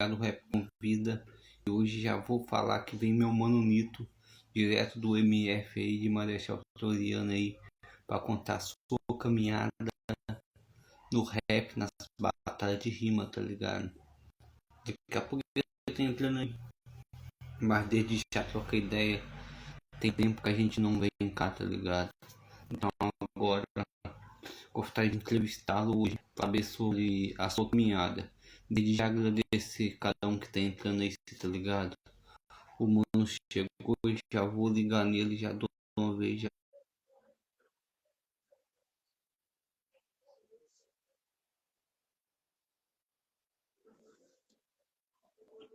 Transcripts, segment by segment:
do Rap Convida. E hoje já vou falar que vem meu mano Nito, direto do MF aí de Marechal Floriano aí, pra contar a sua caminhada no rap, nas batalhas de rima, tá ligado? Daqui a pouco ele tá entrando aí, mas desde já troca ideia. Tem tempo que a gente não vem cá, tá ligado? Então agora gostaria de entrevistá-lo hoje para saber sobre a sua caminhada. Desde já agradecer cada um que tá entrando aí, tá ligado? O mano chegou e já vou ligar nele, já dou uma vez. Já.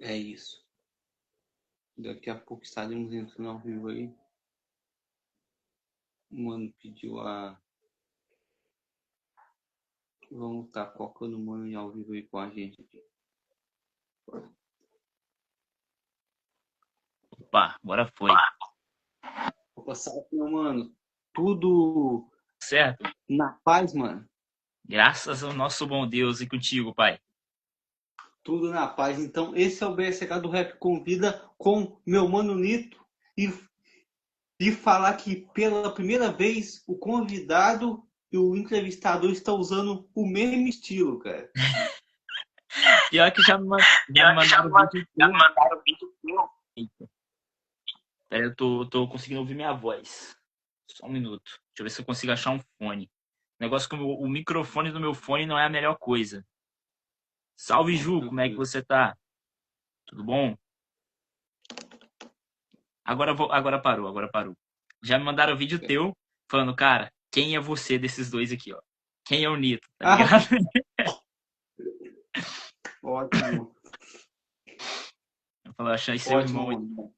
É isso. Daqui a pouco estaremos entrando ao vivo aí. O mano pediu a. Vamos estar colocando o mano ao vivo aí com a gente aqui. Opa, bora foi. Opa, salve, meu mano. Tudo Certo? na paz, mano. Graças ao nosso bom Deus e contigo, pai. Tudo na paz. Então, esse é o BSK do Rap Convida com meu mano Nito. E falar que pela primeira vez o convidado e o entrevistador estão usando o mesmo estilo, cara. Pior que já me mandaram vídeo teu. Eita, pera, eu tô conseguindo ouvir minha voz. Só um minuto. Deixa eu ver se eu consigo achar um fone. O negócio é que o microfone do meu fone não é a melhor coisa. Salve, Não, Ju, como é que tranquilo. você tá? Tudo bom? Agora parou. Já me mandaram vídeo teu falando, cara, quem é você desses dois aqui, ó? Quem é o Nito, tá Ah, ligado? ótimo. Eu falo, achei seu Ótimo, irmão aí. mano.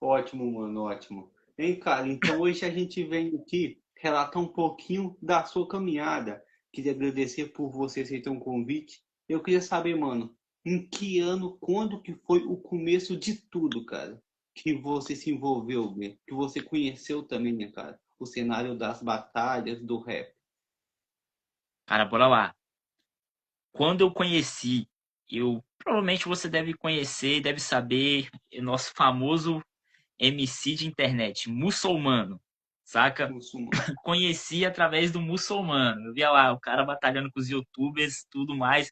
Ótimo, mano, ótimo. Hein, cara, então hoje a gente vem aqui relatar um pouquinho da sua caminhada. Queria agradecer por você aceitar um convite. Eu queria saber, mano, em que ano, quando que foi o começo de tudo, cara? Que você se envolveu, né? Que você conheceu também, né, cara? O cenário das batalhas do rap. Cara, bora lá. Quando eu conheci, provavelmente você deve conhecer, deve saber, o nosso famoso MC de internet, Muçulmano, saca? Muçulmano. Conheci através do Muçulmano. Eu via lá o cara batalhando com os YouTubers, tudo mais,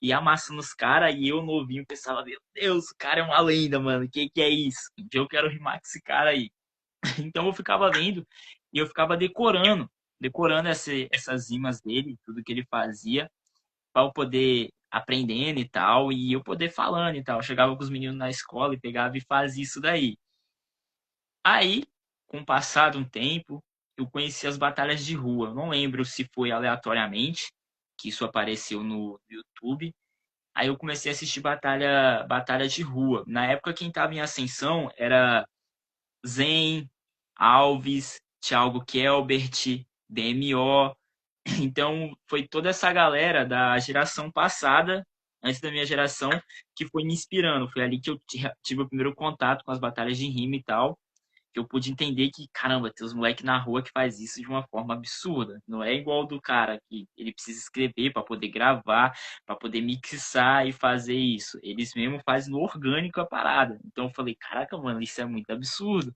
e amassando os caras, e eu novinho pensava, meu Deus, o cara é uma lenda, mano, que é isso? Um dia eu quero rimar com esse cara aí. Então eu ficava vendo e eu ficava decorando essas rimas dele, tudo que ele fazia para eu poder aprendendo e tal, e eu poder falando e tal. Eu chegava com os meninos na escola e pegava e fazia isso daí. Aí, com o passar de um tempo, eu conheci as batalhas de rua. Eu não lembro se foi aleatoriamente que isso apareceu no YouTube. Aí eu comecei a assistir batalha de rua. Na época, quem estava em ascensão era Zen, Alves, Thiago Kelbert, DMO. Então, foi toda essa galera da geração passada, antes da minha geração, que foi me inspirando. Foi ali que eu tive o primeiro contato com as batalhas de rima e tal, que eu pude entender que, caramba, tem os moleques na rua que faz isso de uma forma absurda. Não é igual do cara que ele precisa escrever para poder gravar, para poder mixar e fazer isso. Eles mesmo fazem no orgânico a parada. Então, eu falei, caraca, mano, isso é muito absurdo.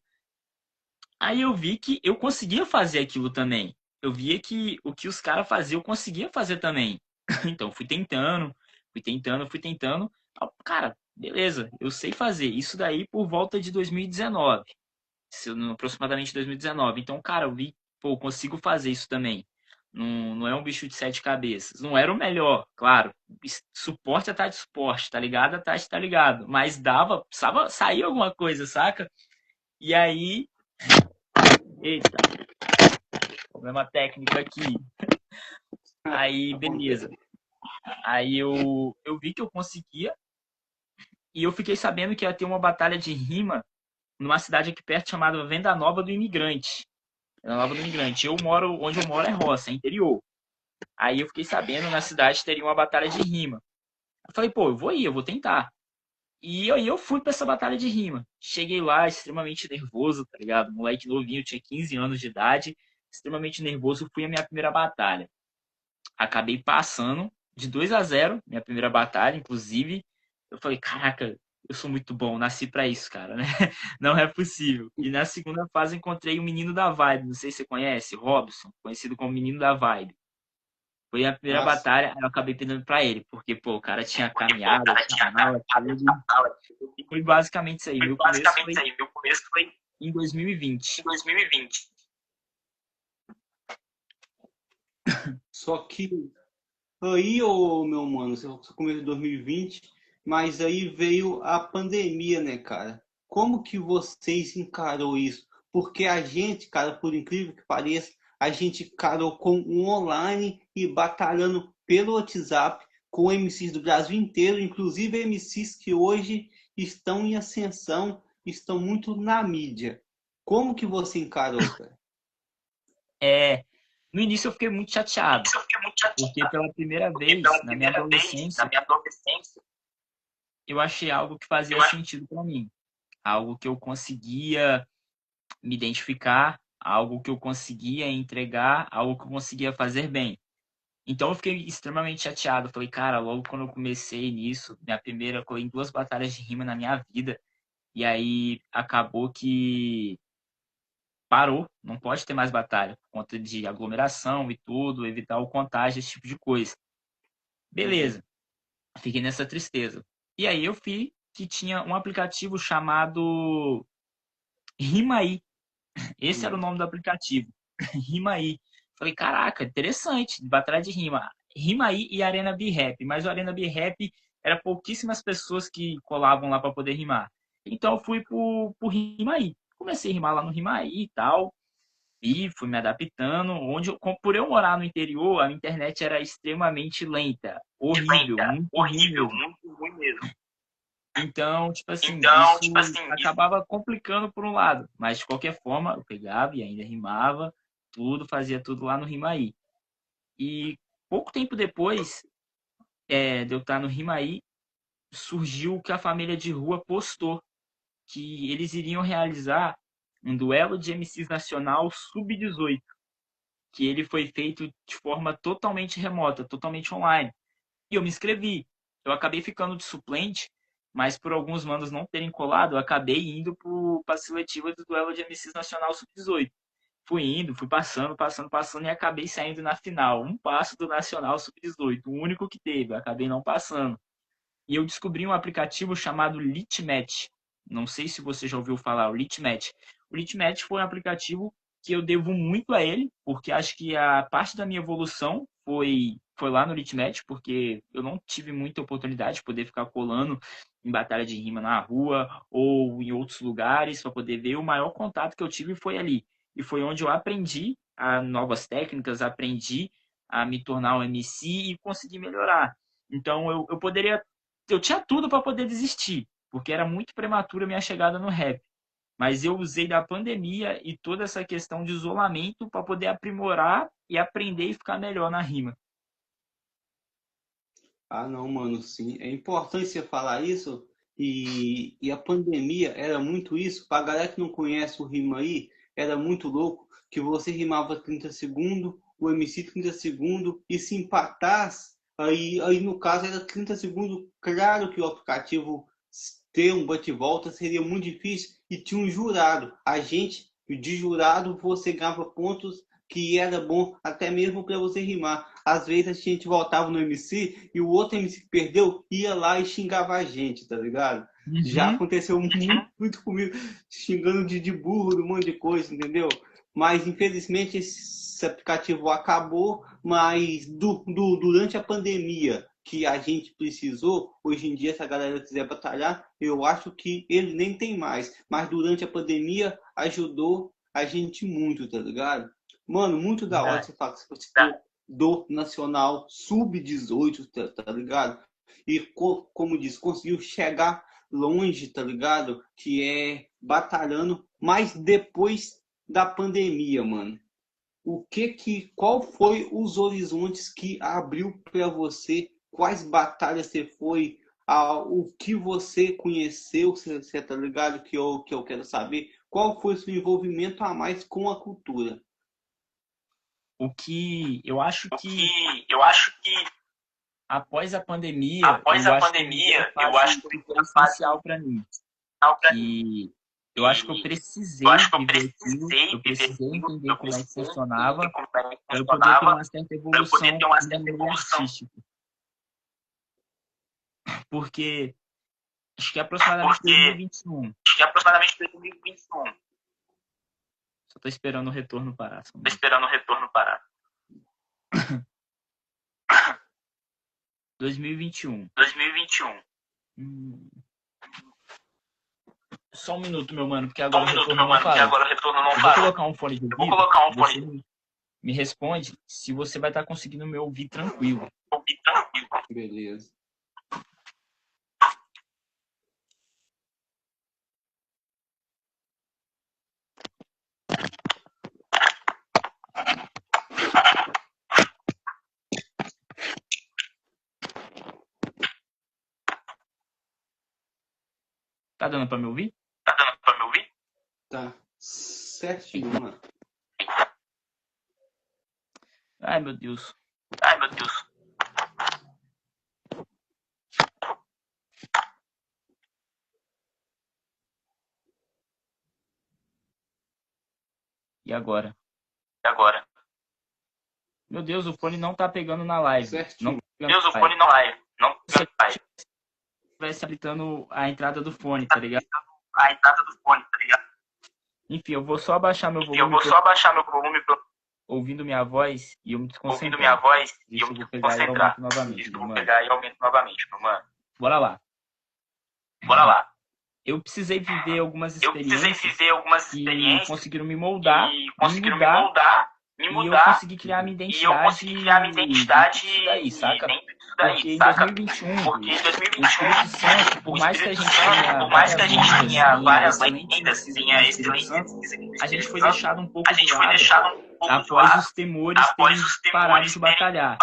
Aí eu vi que eu conseguia fazer aquilo também. Eu via que o que os caras faziam eu conseguia fazer também. Então fui tentando. Ah, cara, beleza, eu sei fazer isso daí por volta de 2019, aproximadamente 2019. Então, cara, eu vi, pô, eu consigo fazer isso também. Não é um bicho de sete cabeças. Não era o melhor, claro. Suporte é tá de suporte, tá ligado? Tá ligado. Mas dava, precisava sair alguma coisa, saca? E aí, eita, problema técnico aqui. Aí, beleza. Acontece. Aí eu vi que eu conseguia e eu fiquei sabendo que ia ter uma batalha de rima numa cidade aqui perto chamada Venda Nova do Imigrante. Venda Nova do Imigrante. Onde eu moro é roça, é interior. Aí eu fiquei sabendo na cidade teria uma batalha de rima. Eu falei, pô, eu vou ir, eu vou tentar. E aí eu fui pra essa batalha de rima. Cheguei lá extremamente nervoso, tá ligado? Moleque novinho, tinha 15 anos de idade, extremamente nervoso, fui a minha primeira batalha. Acabei passando de 2-0, minha primeira batalha, inclusive. Eu falei, caraca, eu sou muito bom, nasci pra isso, cara, né? Não é possível. E na segunda fase encontrei o menino da Vibe, não sei se você conhece, Robson, conhecido como menino da Vibe. Foi a primeira Nossa, batalha, eu acabei perdendo pra ele, porque, pô, o cara tinha caminhada, tinha mala, tudo. E foi basicamente isso aí. Meu começo foi em 2020. só que aí, ô meu mano, você começou em 2020, mas aí veio a pandemia, né, cara? Como que vocês encarou isso? Porque a gente, cara, por incrível que pareça, a gente encarou com um online e batalhando pelo WhatsApp com MCs do Brasil inteiro, inclusive MCs que hoje estão em ascensão, estão muito na mídia. Como que você encarou, cara? É, no início eu fiquei muito chateado, porque pela primeira vez na minha adolescência, eu achei algo que fazia sentido pra mim. Algo que eu conseguia me identificar, algo que eu conseguia entregar, algo que eu conseguia fazer bem. Então eu fiquei extremamente chateado. Falei, cara, logo quando eu comecei nisso, minha primeira, eu colei em 2 batalhas de rima na minha vida. E aí acabou que parou, não pode ter mais batalha, por conta de aglomeração e tudo, evitar o contágio, esse tipo de coisa. Uhum. Beleza, fiquei nessa tristeza. E aí eu vi que tinha um aplicativo chamado Rimaí. Esse era o Uhum. nome do aplicativo. Rimaí. Falei, caraca, interessante, batalha de rima. Rimaí e Arena B-Rap, mas o Arena B-Rap era pouquíssimas pessoas que colavam lá para poder rimar. Então eu fui pro Rimaí. Comecei a rimar lá no Rimaí e tal, e fui me adaptando. Por eu morar no interior, a internet era extremamente lenta, horrível, muito ruim mesmo. Então, tipo assim, isso acabava complicando por um lado, mas de qualquer forma, eu pegava e ainda rimava, tudo, fazia tudo lá no Rimaí. E pouco tempo depois de eu estar no Rimaí, surgiu o que a família de rua postou, que eles iriam realizar um duelo de MCs nacional sub-18, que ele foi feito de forma totalmente remota, totalmente online. E eu me inscrevi. Eu acabei ficando de suplente, mas por alguns manos não terem colado, eu acabei indo para a seletiva do duelo de MCs Nacional Sub-18. Fui indo, fui passando, passando, passando e acabei saindo na final. Um passo do Nacional Sub-18, o único que teve, eu acabei não passando. E eu descobri um aplicativo chamado Litmatch. Não sei se você já ouviu falar, o Litmatch. O Litmatch foi um aplicativo que eu devo muito a ele, porque acho que a parte da minha evolução foi lá no Litmatch, porque eu não tive muita oportunidade de poder ficar colando em batalha de rima na rua ou em outros lugares para poder ver. O maior contato que eu tive foi ali. E foi onde eu aprendi a novas técnicas, aprendi a me tornar um MC e consegui melhorar. Então eu poderia eu tinha tudo para poder desistir, porque era muito prematura a minha chegada no rap. Mas eu usei da pandemia e toda essa questão de isolamento para poder aprimorar e aprender e ficar melhor na rima. Ah, não, mano, sim. É importante você falar isso. E a pandemia era muito isso. Pra galera que não conhece o rima aí, era muito louco que você rimava 30 segundos, o MC 30 segundos, e se empatasse, aí no caso era 30 segundos. Claro que o aplicativo ter um bate-volta seria muito difícil e tinha um jurado. A gente, de jurado, você ganhava pontos que era bom até mesmo para você rimar. Às vezes a gente voltava no MC e o outro MC que perdeu ia lá e xingava a gente, tá ligado? Já Uhum. aconteceu muito comigo, xingando de burro, de um monte de coisa, entendeu? Mas infelizmente esse aplicativo acabou, mas durante a pandemia que a gente precisou, hoje em dia, se a galera quiser batalhar, eu acho que ele nem tem mais. Mas durante a pandemia ajudou a gente muito, tá ligado? Mano, muito da hora Verdade. você falar que você do Nacional Sub-18, tá ligado? E como diz, conseguiu chegar longe, tá ligado? Que é batalhando, mas depois da pandemia, mano. Qual foi os horizontes que abriu para você? Quais batalhas você foi? O que você conheceu? Você tá ligado que eu quero saber? Qual foi o seu envolvimento a mais com a cultura? O que eu acho que após a pandemia, eu acho que foi essencial para mim. E eu acho que eu precisei viver aquilo, eu precisei entender como é que funcionava para eu poder ter uma certa evolução no meio artístico. Porque acho que é aproximadamente 2021. Só tô esperando o retorno parar. 2021. Só um minuto, meu mano, porque agora o retorno não parou. Eu vou colocar um fone de ouvido. Você me responde se você vai estar conseguindo me ouvir tranquilo. Beleza. Tá dando pra me ouvir? Tá certinho, mano. Ai, meu Deus. E agora? Meu Deus, o fone não tá pegando na live. Certinho. Se estivesse habilitando a entrada do fone, tá ligado? Enfim, eu vou só abaixar meu volume. Ouvindo minha voz e eu me desconcentrar. Deixa eu pegar e aumento novamente, meu mano. Bora lá. Eu precisei viver algumas experiências que conseguiram me moldar, me mudar, e eu consegui criar minha identidade daí, saca? Porque em 2021, o Espírito Santo, por mais que a gente tenha várias legendas em Espírito Santo, a gente foi deixado um pouco de lado após os temores terem parado de batalhar.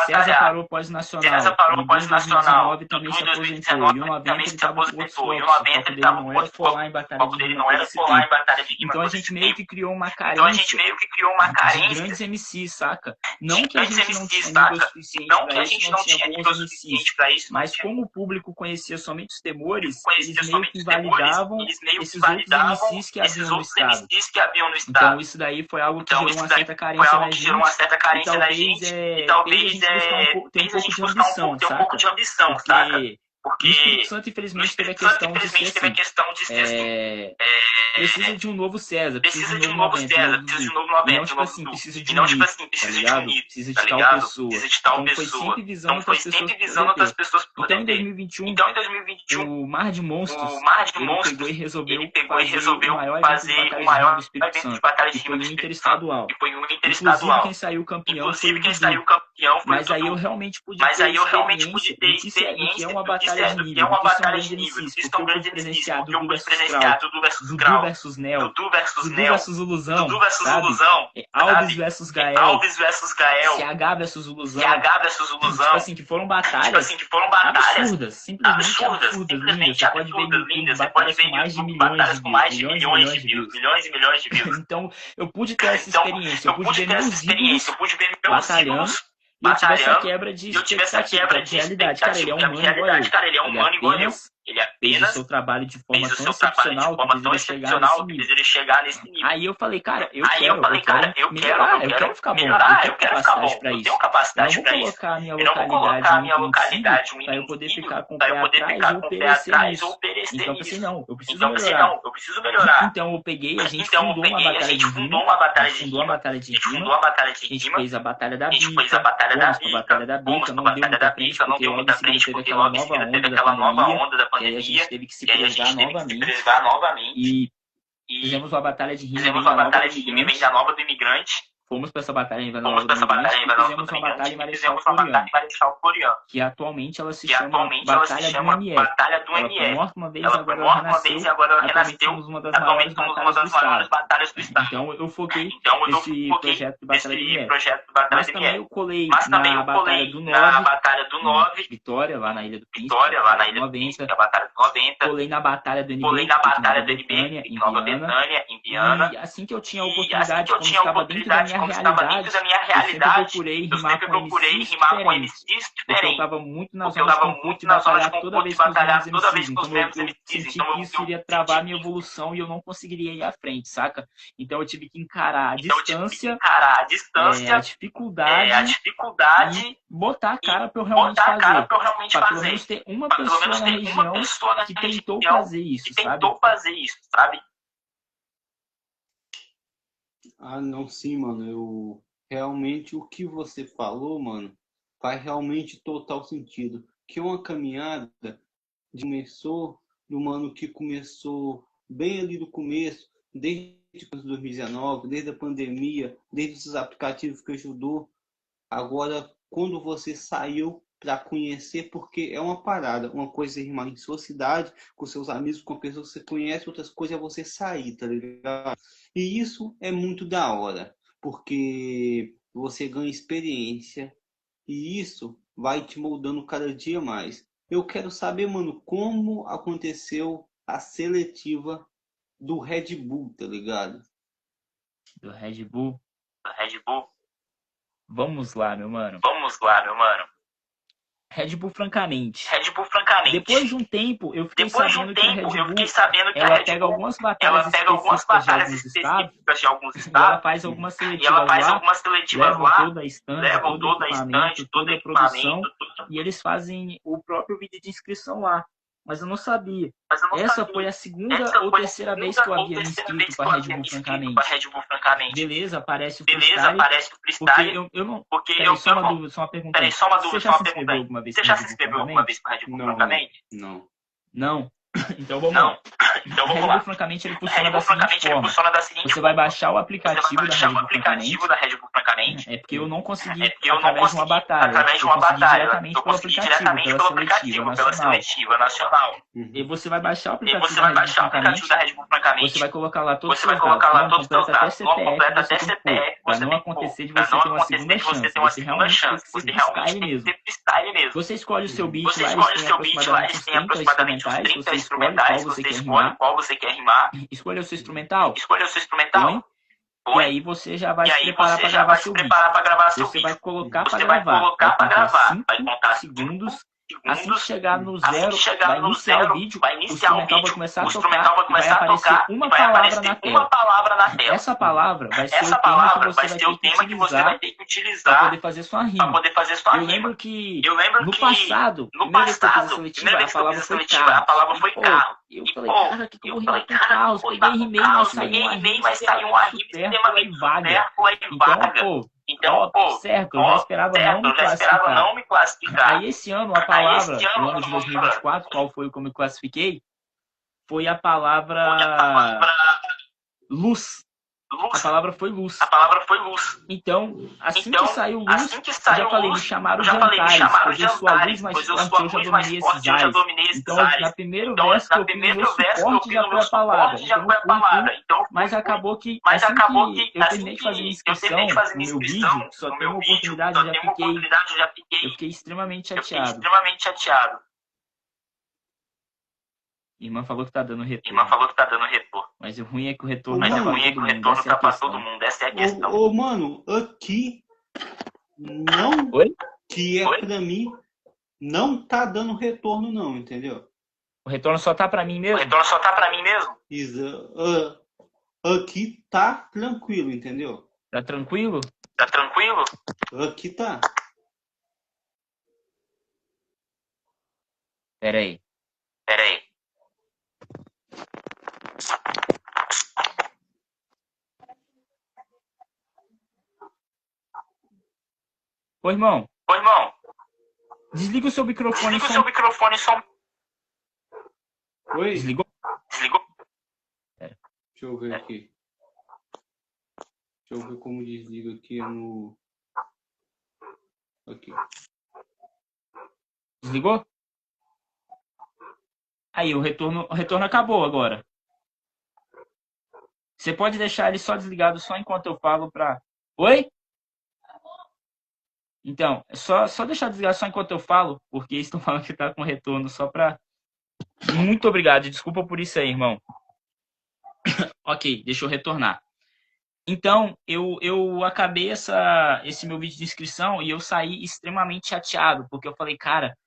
César parou após o Nacional. No em 2019 também se aposentou. E o 90 ele estava com outros focos. O foco dele não era folar em batalha de rima. Então a gente meio que criou uma carência de grandes MCs, saca? Não que a gente não tinha nível suficiente para isso, não tinha bons MCs. Mas como o público conhecia somente os temores, eles meio que invalidavam esses outros MCs que haviam no estado. Então isso daí foi algo que gerou uma certa carência na gente. E talvez fez a gente buscar um pouco de ambição, saca? Porque o Espírito Santo, infelizmente, teve a questão de ser assim, precisa de um novo César, precisa de um novo César, precisa de um novo momento, precisa de um mito, tá ligado? Precisa de tal pessoa. Então foi sempre visando outras pessoas poderem ter. Então em 2021, o Mar de Monstros, ele pegou e resolveu fazer o maior evento de batalha de rima do Espírito Santo, que foi um interestadual. Inclusive quem saiu campeão foi o Dudu. Mas aí eu realmente pude ter experiência do que é uma batalha de nível, do que são grandes MCs, porque eu pude presenciar Dudu versus Grau, Dudu versus Nel, Dudu versus Ilusão, Alves versus Gael, CH versus Ilusão, tipo assim, que foram batalhas absurdas, simplesmente absurdas, lindas. Você pode ver no YouTube batalhas com mais de milhões de views. Então, eu pude ter essa experiência, eu pude ver meus ídolos batalhando. E eu tive essa quebra de expectativa, de realidade. Cara, ele é um mano igual eu. Ele apenas fez o seu trabalho de forma tão excepcional que deseja chegar nesse nível. Aí eu falei, cara, eu quero melhorar, eu quero ficar bom, eu tenho capacidade pra isso. Eu não vou colocar a minha localidade para eu poder ficar com o pé atrás ou perecer nisso. Então eu pensei, não, eu preciso melhorar. Então eu peguei, a gente fundou uma batalha de rima, a gente fez a batalha da bica, não deu muita frente, porque logo em seguida teve aquela nova onda da pandemia. E aí a gente teve que se preservar novamente. E fizemos uma batalha de rima bem da nova do imigrante. Fomos para essa batalha em Nova do Imigrante e fizemos uma batalha em Marechal Floriano. Que atualmente ela se chama Batalha do MF. Ela foi morta uma vez, agora ela renasceu. Atualmente somos uma das maiores batalhas do Estado. Então eu foquei nesse projeto de Batalha do MF. Mas também eu colei na Batalha do 9, Vitória, lá na Ilha do Príncipe, Batalha do 90. Colei na Batalha do NB, em Nova Betânia, em Viana. E assim que eu tinha a oportunidade, como estava dentro da minha minha conquistava níveis da minha realidade. Eu sempre procurei rimar com MCs porque eu diferentes. tava muito na Porque eu zona de tava conforto muito de na zona de batalhar toda conforto vez de com os batalhar mesmos toda vez MCs. com os Então mesmos eu MCs. senti Então que isso iria travar a minha evolução e eu não conseguiria ir à frente, saca? Então eu tive que encarar a Então eu tive que distância, encarar a a distância, a dificuldade e dificuldade botar a e cara pra eu realmente botar a cara fazer. pra eu realmente Pra pelo fazer. menos ter uma Pra pelo menos pessoa na ter uma região pessoa na que tentou região fazer que isso, sabe? tentou fazer isso, sabe? Ah, não, sim, mano. Realmente o que você falou, mano, faz realmente total sentido. Que uma caminhada começou do mano que começou bem ali do começo, desde 2019, desde a pandemia, desde os aplicativos que ajudou. Agora, quando você saiu para conhecer, porque é uma parada, uma coisa é rimar em sua cidade, com seus amigos, com pessoas que você conhece, outras coisas é você sair, tá ligado? E isso é muito da hora, porque você ganha experiência e isso vai te moldando cada dia mais. Eu quero saber, mano, como aconteceu a seletiva do Red Bull, tá ligado? Do Red Bull. Red Bull, Vamos lá, meu mano. vamos lá, meu mano. Red Bull, francamente. Red Bull, francamente. Depois de um tempo, eu fiquei sabendo que a Red Bull, ela pega algumas batalhas específicas de alguns estados, e ela faz algumas seletivas lá, levam toda a stand, todo o equipamento, toda a produção, e eles fazem o próprio vídeo de inscrição lá. Mas eu não sabia. Essa foi a segunda ou terceira vez que eu havia me inscrito para Red Bull, francamente. Beleza, aparece o freestyle. Porque eu não. Peraí, só uma dúvida, só uma pergunta. Você já se inscreveu alguma vez para Red Bull, francamente? Não. Não? Então vamos lá. Então O Red Bull, francamente, ele funciona da seguinte forma. Você vai baixar o aplicativo da Red Bull, francamente. É porque eu não consegui através de uma batalha. Eu consegui diretamente pelo aplicativo, pela seletiva nacional. E você vai baixar o aplicativo da Red Bull, francamente. Você vai colocar lá todos os seus dados, completa até CPF, para não acontecer de você ter uma segunda chance. Você realmente tem que ser freestyle mesmo. Você escolhe o seu beat lá, eles têm aproximadamente uns 30 instrumentais, você escolhe qual você quer rimar. Escolha o seu instrumental. E aí você já vai se preparar para gravar seu beat. Você vai colocar para gravar. Vai contar 5 segundos. Assim que chegar no zero, vai iniciar o vídeo, o instrumental vai começar a tocar e vai aparecer uma palavra na tela. Essa palavra vai ser o tema que você vai ter que utilizar para poder fazer sua rima. Eu lembro que no passado, primeira vez que eu fiz a seletiva, a palavra foi carro. Eu falei, cara, o que eu vou rimar com carros? Peguei e rimei, mas saiu uma rima extremamente vaga. Então, certo, eu já esperava não me classificar. Aí esse ano, a palavra, no ano de 2024, qual foi o que eu me classifiquei? Foi a palavra luz. A palavra foi luz. Então, assim que saiu luz, eu já falei, me chamaram de Antares, pois eu sou a luz mais forte, eu já dominei esses ares. Então, na primeira verso que eu fiz, meu suporte já foi a palavra. Então, mas acabou que, assim que eu terminei de fazer a inscrição no meu vídeo, só tem uma oportunidade, eu fiquei extremamente chateado. Irmã falou que tá dando retorno. Mas o ruim é que o retorno tá pra todo mundo. Essa é a questão. Ô, mano, aqui não. Oi? Que é pra mim, não tá dando retorno, não, entendeu? O retorno só tá pra mim mesmo? Aqui tá tranquilo, entendeu? Tá tranquilo? Aqui tá. Pera aí. Ô, irmão. Desliga o seu microfone só. Oi? Desligou? Deixa eu ver aqui. Deixa eu ver como desliga aqui no... Aqui. Desligou? Aí, o retorno acabou agora. Você pode deixar ele só desligado só enquanto eu falo pra... Oi? Então, só deixar desligado só enquanto eu falo, porque eles estão falando que tá com retorno só pra... Muito obrigado, desculpa por isso aí, irmão. Ok, deixa eu retornar. Então, eu acabei esse meu vídeo de inscrição e eu saí extremamente chateado, porque eu falei, cara,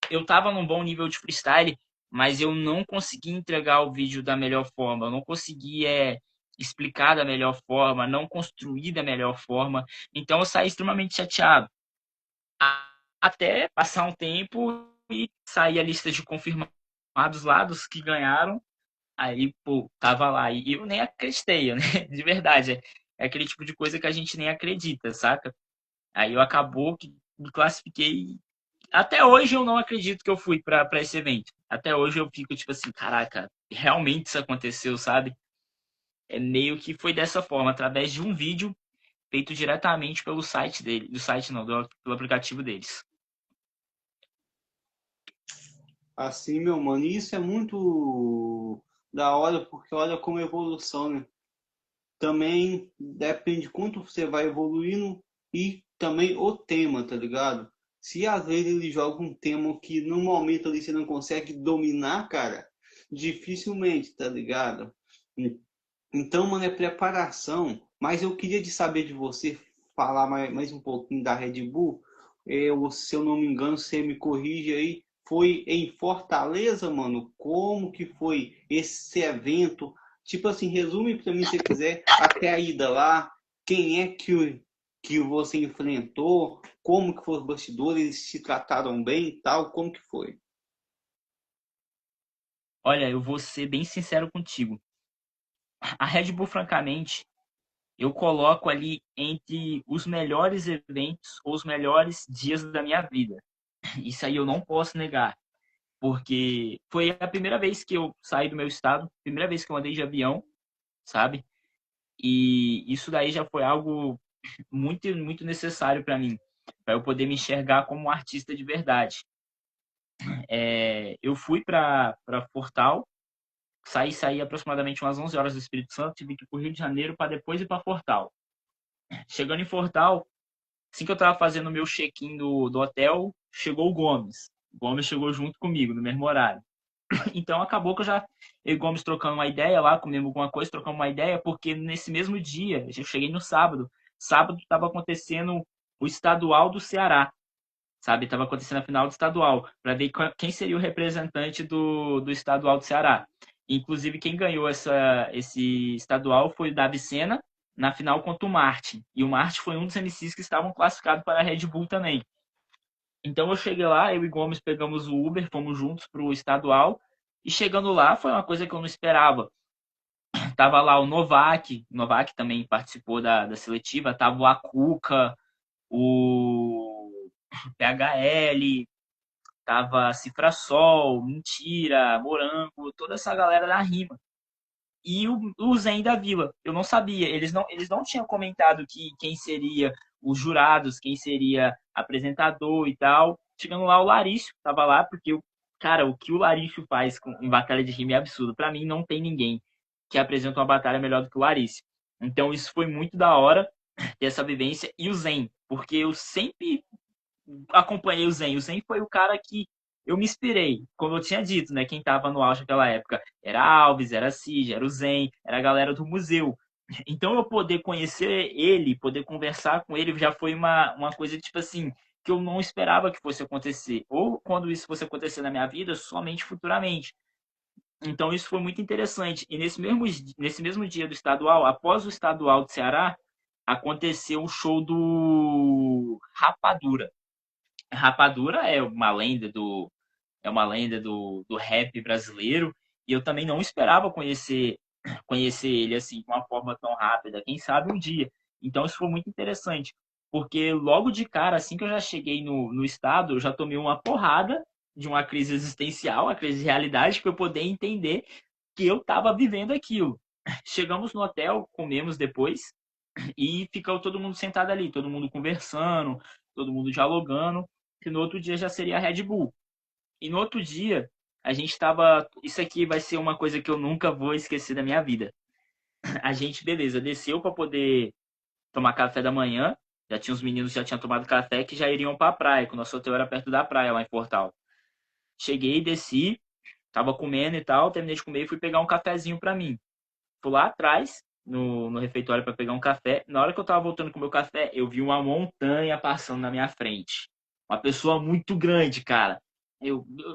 eu tava num bom nível de freestyle, mas eu não consegui entregar o vídeo da melhor forma, eu não consegui explicar da melhor forma, não construir da melhor forma. Então, eu saí extremamente chateado. Até passar um tempo e sair a lista de confirmados lá dos que ganharam. Aí, pô, tava lá. E eu nem acreditei, né? De verdade. É aquele tipo de coisa que a gente nem acredita, saca? Aí eu acabou que me classifiquei. Até hoje eu não acredito que eu fui pra esse evento. Até hoje eu fico tipo assim, caraca, realmente isso aconteceu, sabe? É meio que foi dessa forma, através de um vídeo feito diretamente pelo site dele. Do site não, pelo aplicativo deles. Assim, meu mano, e isso é muito da hora, porque olha como evolução, né? Também depende de quanto você vai evoluindo e também o tema, tá ligado? Se às vezes ele joga um tema que no momento ali você não consegue dominar, cara, dificilmente, tá ligado? Então, mano, é preparação. Mas eu queria de saber de você falar mais um pouquinho da Red Bull. Se eu não me engano, você me corrige aí. Foi em Fortaleza, mano? Como que foi esse evento? Tipo assim, resume para mim se quiser até a ida lá. Quem é que você enfrentou? Como que foram os bastidores? Eles se trataram bem e tal? Como que foi? Olha, eu vou ser bem sincero contigo. A Red Bull, francamente, eu coloco ali entre os melhores eventos ou os melhores dias da minha vida. Isso aí eu não posso negar, porque foi a primeira vez que eu saí do meu estado, primeira vez que eu andei de avião, sabe? E isso daí já foi algo muito, muito necessário para mim, para eu poder me enxergar como um artista de verdade. Eu fui para Fortal, saí aproximadamente umas 11 horas do Espírito Santo, tive que ir para o Rio de Janeiro para depois ir para Fortal. Chegando em Fortal, assim que eu tava fazendo o meu check-in do hotel, chegou o Gomes. O Gomes chegou junto comigo, no mesmo horário. Então acabou que eu e o Gomes trocando uma ideia lá, comemos alguma coisa, trocando uma ideia, porque nesse mesmo dia, eu cheguei no sábado. Sábado estava acontecendo o estadual do Ceará, sabe? Estava acontecendo a final do estadual, para ver quem seria o representante do estadual do Ceará. Inclusive, quem ganhou esse estadual foi o Davi Sena, na final contra o Martin. E o Martin foi um dos MCs que estavam classificados para a Red Bull também. Então eu cheguei lá, eu e Gomes pegamos o Uber, fomos juntos para o estadual. E chegando lá, foi uma coisa que eu não esperava. Tava lá o Novak também participou da seletiva, tava o Akuka, o PHL, tava Cifra Sol, Mentira, Morango, toda essa galera da rima. E o Zen da Vila. Eu não sabia, eles não tinham comentado quem seria os jurados, quem seria apresentador e tal. Chegando lá, o Larício tava lá, porque, cara, o que o Larício faz em batalha de rima é absurdo. Pra mim, não tem ninguém que apresenta uma batalha melhor do que o Larício. Então, isso foi muito da hora, ter essa vivência. E o Zen, porque eu sempre acompanhei o Zen. O Zen foi o cara que eu me inspirei, como eu tinha dito, né? Quem tava no auge naquela época era Alves, era Cid, era o Zen, era a galera do museu. Então eu poder conhecer ele, poder conversar com ele, já foi uma coisa, tipo assim, que eu não esperava que fosse acontecer. Ou quando isso fosse acontecer na minha vida, somente futuramente. Então isso foi muito interessante. E nesse mesmo dia do estadual, após o estadual do Ceará, aconteceu o show do Rapadura. Rapadura é uma lenda do rap brasileiro e eu também não esperava conhecer ele assim de uma forma tão rápida. Quem sabe um dia. Então isso foi muito interessante, porque logo de cara, assim que eu já cheguei no estado, eu já tomei uma porrada de uma crise existencial, uma crise de realidade, para eu poder entender que eu estava vivendo aquilo. Chegamos no hotel, comemos depois e ficou todo mundo sentado ali, todo mundo conversando, todo mundo dialogando, que no outro dia já seria a Red Bull. E no outro dia, a gente estava. Isso aqui vai ser uma coisa que eu nunca vou esquecer da minha vida. A gente, beleza, desceu para poder tomar café da manhã. Já tinha os meninos que já tinham tomado café que já iriam para a praia, que o nosso hotel era perto da praia, lá em Portal. Cheguei, desci, tava comendo e tal, terminei de comer e fui pegar um cafezinho para mim. Fui lá atrás, no refeitório para pegar um café. Na hora que eu tava voltando com o meu café, eu vi uma montanha passando na minha frente. Uma pessoa muito grande, cara.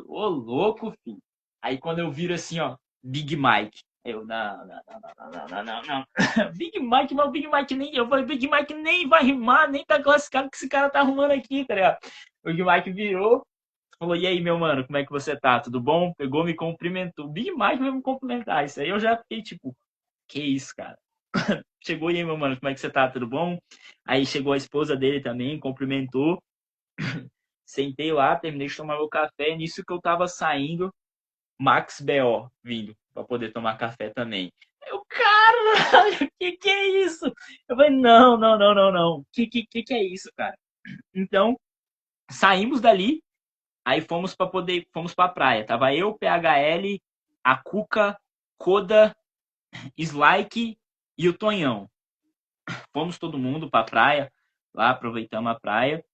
Ô louco, filho. Aí quando eu viro assim, ó, Big Mike. Não. Big Mike, mas o Big Mike nem. Eu falei, Big Mike nem vai rimar, nem tá classificado que esse cara tá arrumando aqui, tá ligado? O Big Mike virou, falou, e aí, meu mano, como é que você tá? Tudo bom? Pegou, me cumprimentou. O Big Mike veio me cumprimentar. Isso aí eu já fiquei tipo, que isso, cara? Chegou, e aí, meu mano, como é que você tá? Tudo bom? Aí chegou a esposa dele também, cumprimentou. Sentei lá, terminei de tomar meu café. Nisso que eu tava saindo, Max B.O. vindo pra poder tomar café também. Eu, cara, que é isso? Eu falei, não. Que é isso, cara? Então, saímos dali, aí fomos pra praia. Tava eu, PHL, a Cuca, Koda, Slike e o Tonhão. Fomos todo mundo pra praia, lá aproveitamos a praia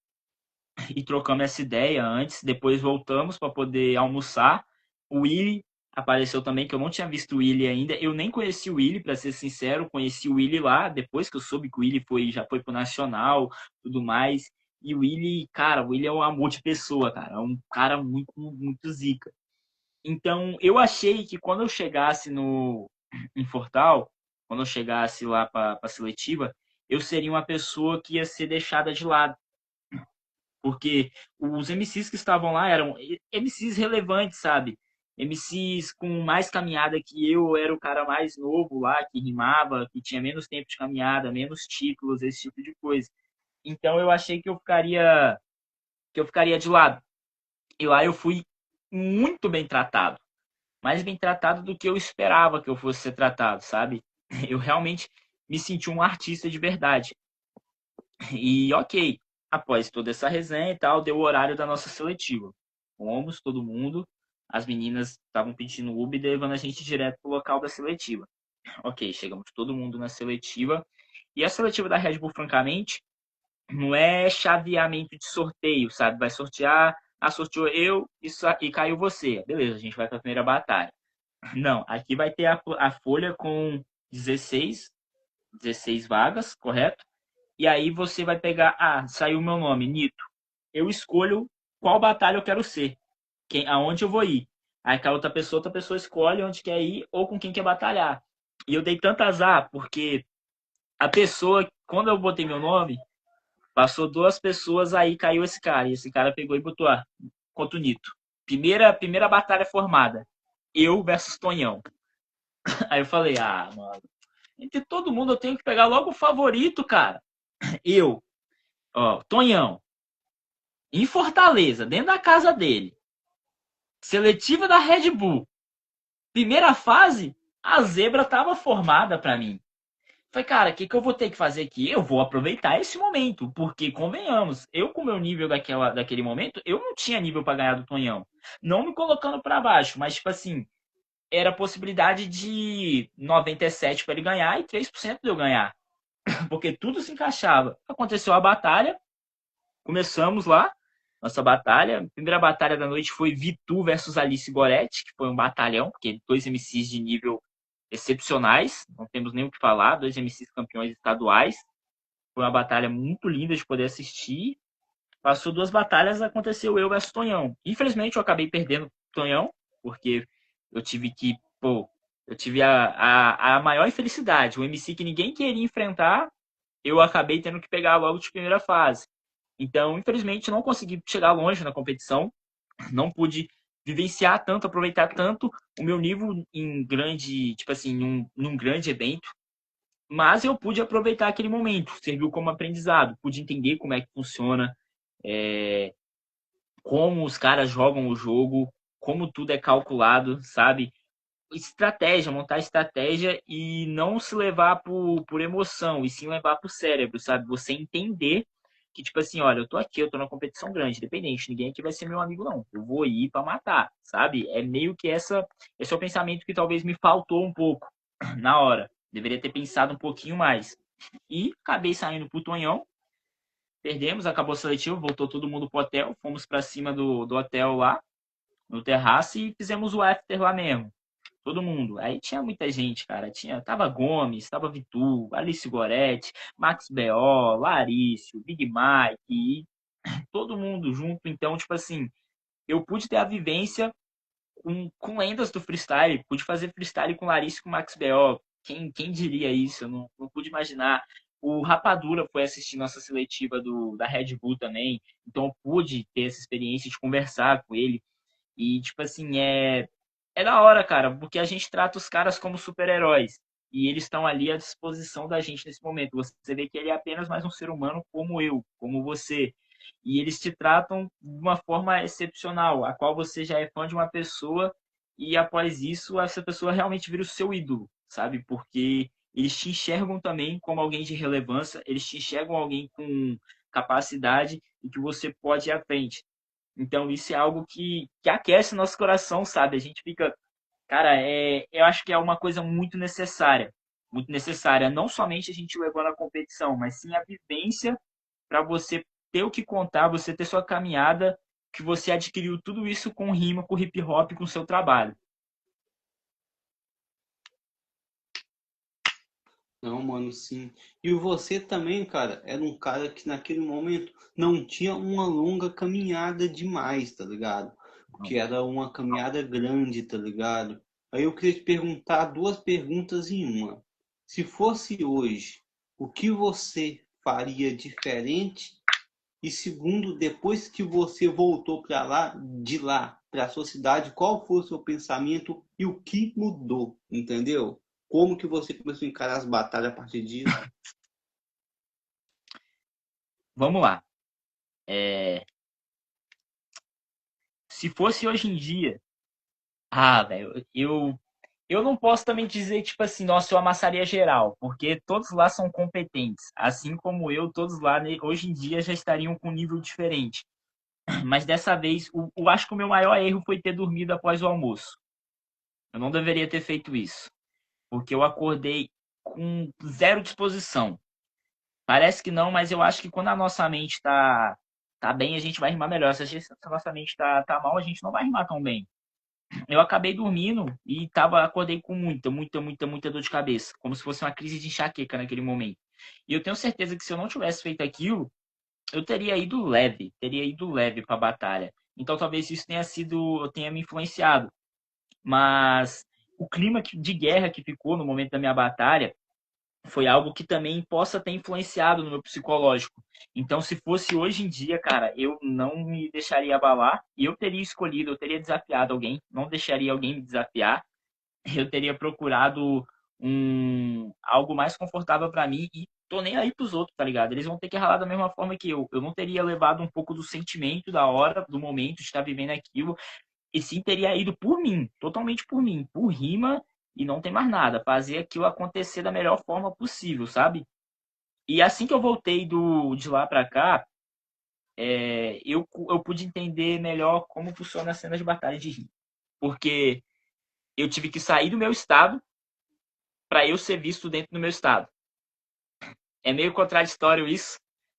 e trocamos essa ideia antes. Depois voltamos para poder almoçar. O Willy apareceu também, que eu não tinha visto o Willy ainda. Eu nem conheci o Willy, para ser sincero. Conheci o Willy lá, depois que eu soube que o Willy já foi pro Nacional, tudo mais. E o Willy, cara, o Willy é um amor de pessoa, cara. É um cara muito zica. Então, eu achei que quando eu chegasse em Fortal, quando eu chegasse lá para a seletiva, eu seria uma pessoa que ia ser deixada de lado. Porque os MCs que estavam lá eram MCs relevantes, sabe? MCs com mais caminhada que eu era o cara mais novo lá, que rimava, que tinha menos tempo de caminhada, menos títulos, esse tipo de coisa. Então eu achei que eu ficaria de lado. E lá eu fui muito bem tratado. Mais bem tratado do que eu esperava que eu fosse ser tratado, sabe? Eu realmente me senti um artista de verdade. E ok, após toda essa resenha e tal, deu o horário da nossa seletiva. Fomos, todo mundo. As meninas estavam pedindo Uber e levando a gente direto pro local da seletiva. Ok, chegamos todo mundo na seletiva. E a seletiva da Red Bull, francamente, não é chaveamento de sorteio, sabe? Vai sortear, sorteou eu e caiu você. Beleza, a gente vai para a primeira batalha. Não, aqui vai ter a folha com 16 vagas, correto? E aí você vai pegar, saiu o meu nome, Nito. Eu escolho qual batalha eu quero ser, aonde eu vou ir. Aí aquela outra pessoa escolhe onde quer ir ou com quem quer batalhar. E eu dei tanto azar, porque a pessoa, quando eu botei meu nome, passou 2 pessoas, aí caiu esse cara. E esse cara pegou e botou, contra o Nito. Primeira batalha formada. Eu versus Tonhão. Aí eu falei, mano, entre todo mundo eu tenho que pegar logo o favorito, cara. Eu, Tonhão, em Fortaleza, dentro da casa dele. Seletiva da Red Bull. Primeira fase, a zebra estava formada para mim. Falei, cara, o que eu vou ter que fazer aqui? Eu vou aproveitar esse momento, porque, convenhamos, eu com o meu nível daquele momento, eu não tinha nível para ganhar do Tonhão. Não me colocando para baixo, mas, tipo assim, era a possibilidade de 97% para ele ganhar e 3% de eu ganhar. Porque tudo se encaixava. Aconteceu a batalha, começamos lá, nossa batalha. A primeira batalha da noite foi Vitu versus Alice Goretti, que foi um batalhão, porque 2 MCs de nível excepcionais, não temos nem o que falar, 2 MCs campeões estaduais. Foi uma batalha muito linda de poder assistir. Passou 2 batalhas, aconteceu eu versus Tonhão. Infelizmente eu acabei perdendo Tonhão, porque eu tive que, eu tive a maior infelicidade. O MC que ninguém queria enfrentar, eu acabei tendo que pegar logo de primeira fase. Então, infelizmente, não consegui chegar longe na competição. Não pude vivenciar tanto, aproveitar tanto o meu nível em grande, tipo assim, num grande evento. Mas eu pude aproveitar aquele momento. Serviu como aprendizado. Pude entender como é que funciona, como os caras jogam o jogo, como tudo é calculado, sabe? Estratégia, montar estratégia e não se levar por emoção, e sim levar pro cérebro, sabe? Você entender que, tipo assim, olha, eu tô aqui, eu tô na competição grande, independente, ninguém aqui vai ser meu amigo, não. Eu vou ir pra matar, sabe? É meio que esse é o pensamento que talvez me faltou um pouco na hora. Deveria ter pensado um pouquinho mais. E acabei saindo pro Tonhão, perdemos, acabou o seletivo, voltou todo mundo pro hotel, fomos pra cima do hotel lá, no terraço, e fizemos o after lá mesmo. Todo mundo. Aí tinha muita gente, cara. Tava Gomes, tava Vitu, Alice Goretti, Max B.O., Larício, Big Mike, e todo mundo junto. Então, tipo assim, eu pude ter a vivência com lendas do freestyle. Pude fazer freestyle com Larício e com Max B.O. Quem diria isso? Eu não pude imaginar. O Rapadura foi assistir nossa seletiva da Red Bull também. Então, eu pude ter essa experiência de conversar com ele. E, tipo assim, é da hora, cara, porque a gente trata os caras como super-heróis. E eles estão ali à disposição da gente nesse momento. Você vê que ele é apenas mais um ser humano como eu, como você. E eles te tratam de uma forma excepcional, a qual você já é fã de uma pessoa e após isso essa pessoa realmente vira o seu ídolo, sabe? Porque eles te enxergam também como alguém de relevância, eles te enxergam alguém com capacidade e que você pode ir à frente. Então, isso é algo que aquece nosso coração, sabe? A gente fica. Cara, eu acho que é uma coisa muito necessária. Muito necessária. Não somente a gente levando a competição, mas sim a vivência para você ter o que contar, você ter sua caminhada, que você adquiriu tudo isso com rima, com hip hop, com o seu trabalho. Não, mano, sim. E você também, cara, era um cara que naquele momento não tinha uma longa caminhada demais, tá ligado? Porque era uma caminhada grande, tá ligado? Aí eu queria te perguntar duas perguntas em uma. Se fosse hoje, o que você faria diferente? E segundo, depois que você voltou para lá, de lá para a sua cidade, qual foi o seu pensamento e o que mudou, entendeu? Como que você começou a encarar as batalhas a partir disso? Vamos lá. Se fosse hoje em dia, velho, eu não posso também dizer, tipo assim, nossa, eu amassaria geral, porque todos lá são competentes. Assim como eu, todos lá, hoje em dia, já estariam com um nível diferente. Mas dessa vez, eu acho que o meu maior erro foi ter dormido após o almoço. Eu não deveria ter feito isso, porque eu acordei com zero disposição. Parece que não, mas eu acho que quando a nossa mente tá bem, a gente vai rimar melhor. Se a nossa mente tá mal, a gente não vai rimar tão bem. Eu acabei dormindo e acordei com muita dor de cabeça, como se fosse uma crise de enxaqueca naquele momento. E eu tenho certeza que se eu não tivesse feito aquilo, eu teria ido leve para a batalha. Então talvez isso tenha me influenciado. Mas o clima de guerra que ficou no momento da minha batalha foi algo que também possa ter influenciado no meu psicológico. Então, se fosse hoje em dia, cara, eu não me deixaria abalar e eu teria desafiado alguém, não deixaria alguém me desafiar. Eu teria procurado algo mais confortável para mim e tô nem aí pros outros, tá ligado? Eles vão ter que ralar da mesma forma que eu. Eu não teria levado um pouco do sentimento da hora, do momento de estar vivendo aquilo, e sim teria ido por mim, totalmente por mim, por rima e não tem mais nada. Fazer aquilo acontecer da melhor forma possível, sabe? E assim que eu voltei de lá pra cá, eu pude entender melhor como funciona a cena de batalha de rima. Porque eu tive que sair do meu estado para eu ser visto dentro do meu estado. É meio contraditório isso,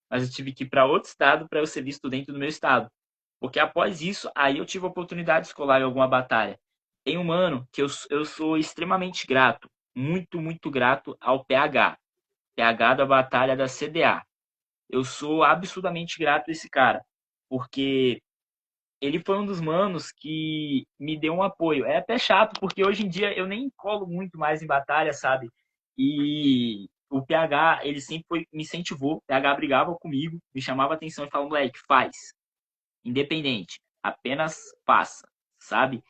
mas eu tive que ir para outro estado para eu ser visto dentro do meu estado. Porque após isso, aí eu tive a oportunidade de escolar em alguma batalha. Tem um mano que eu sou extremamente grato, muito grato ao PH. PH da batalha da CDA. Eu sou absurdamente grato a esse cara, porque ele foi um dos manos que me deu um apoio. É até chato, porque hoje em dia eu nem colo muito mais em batalha, sabe? E o PH, ele sempre me incentivou. O PH brigava comigo, me chamava atenção e falava, moleque, faz. Independente. Apenas faça, sabe?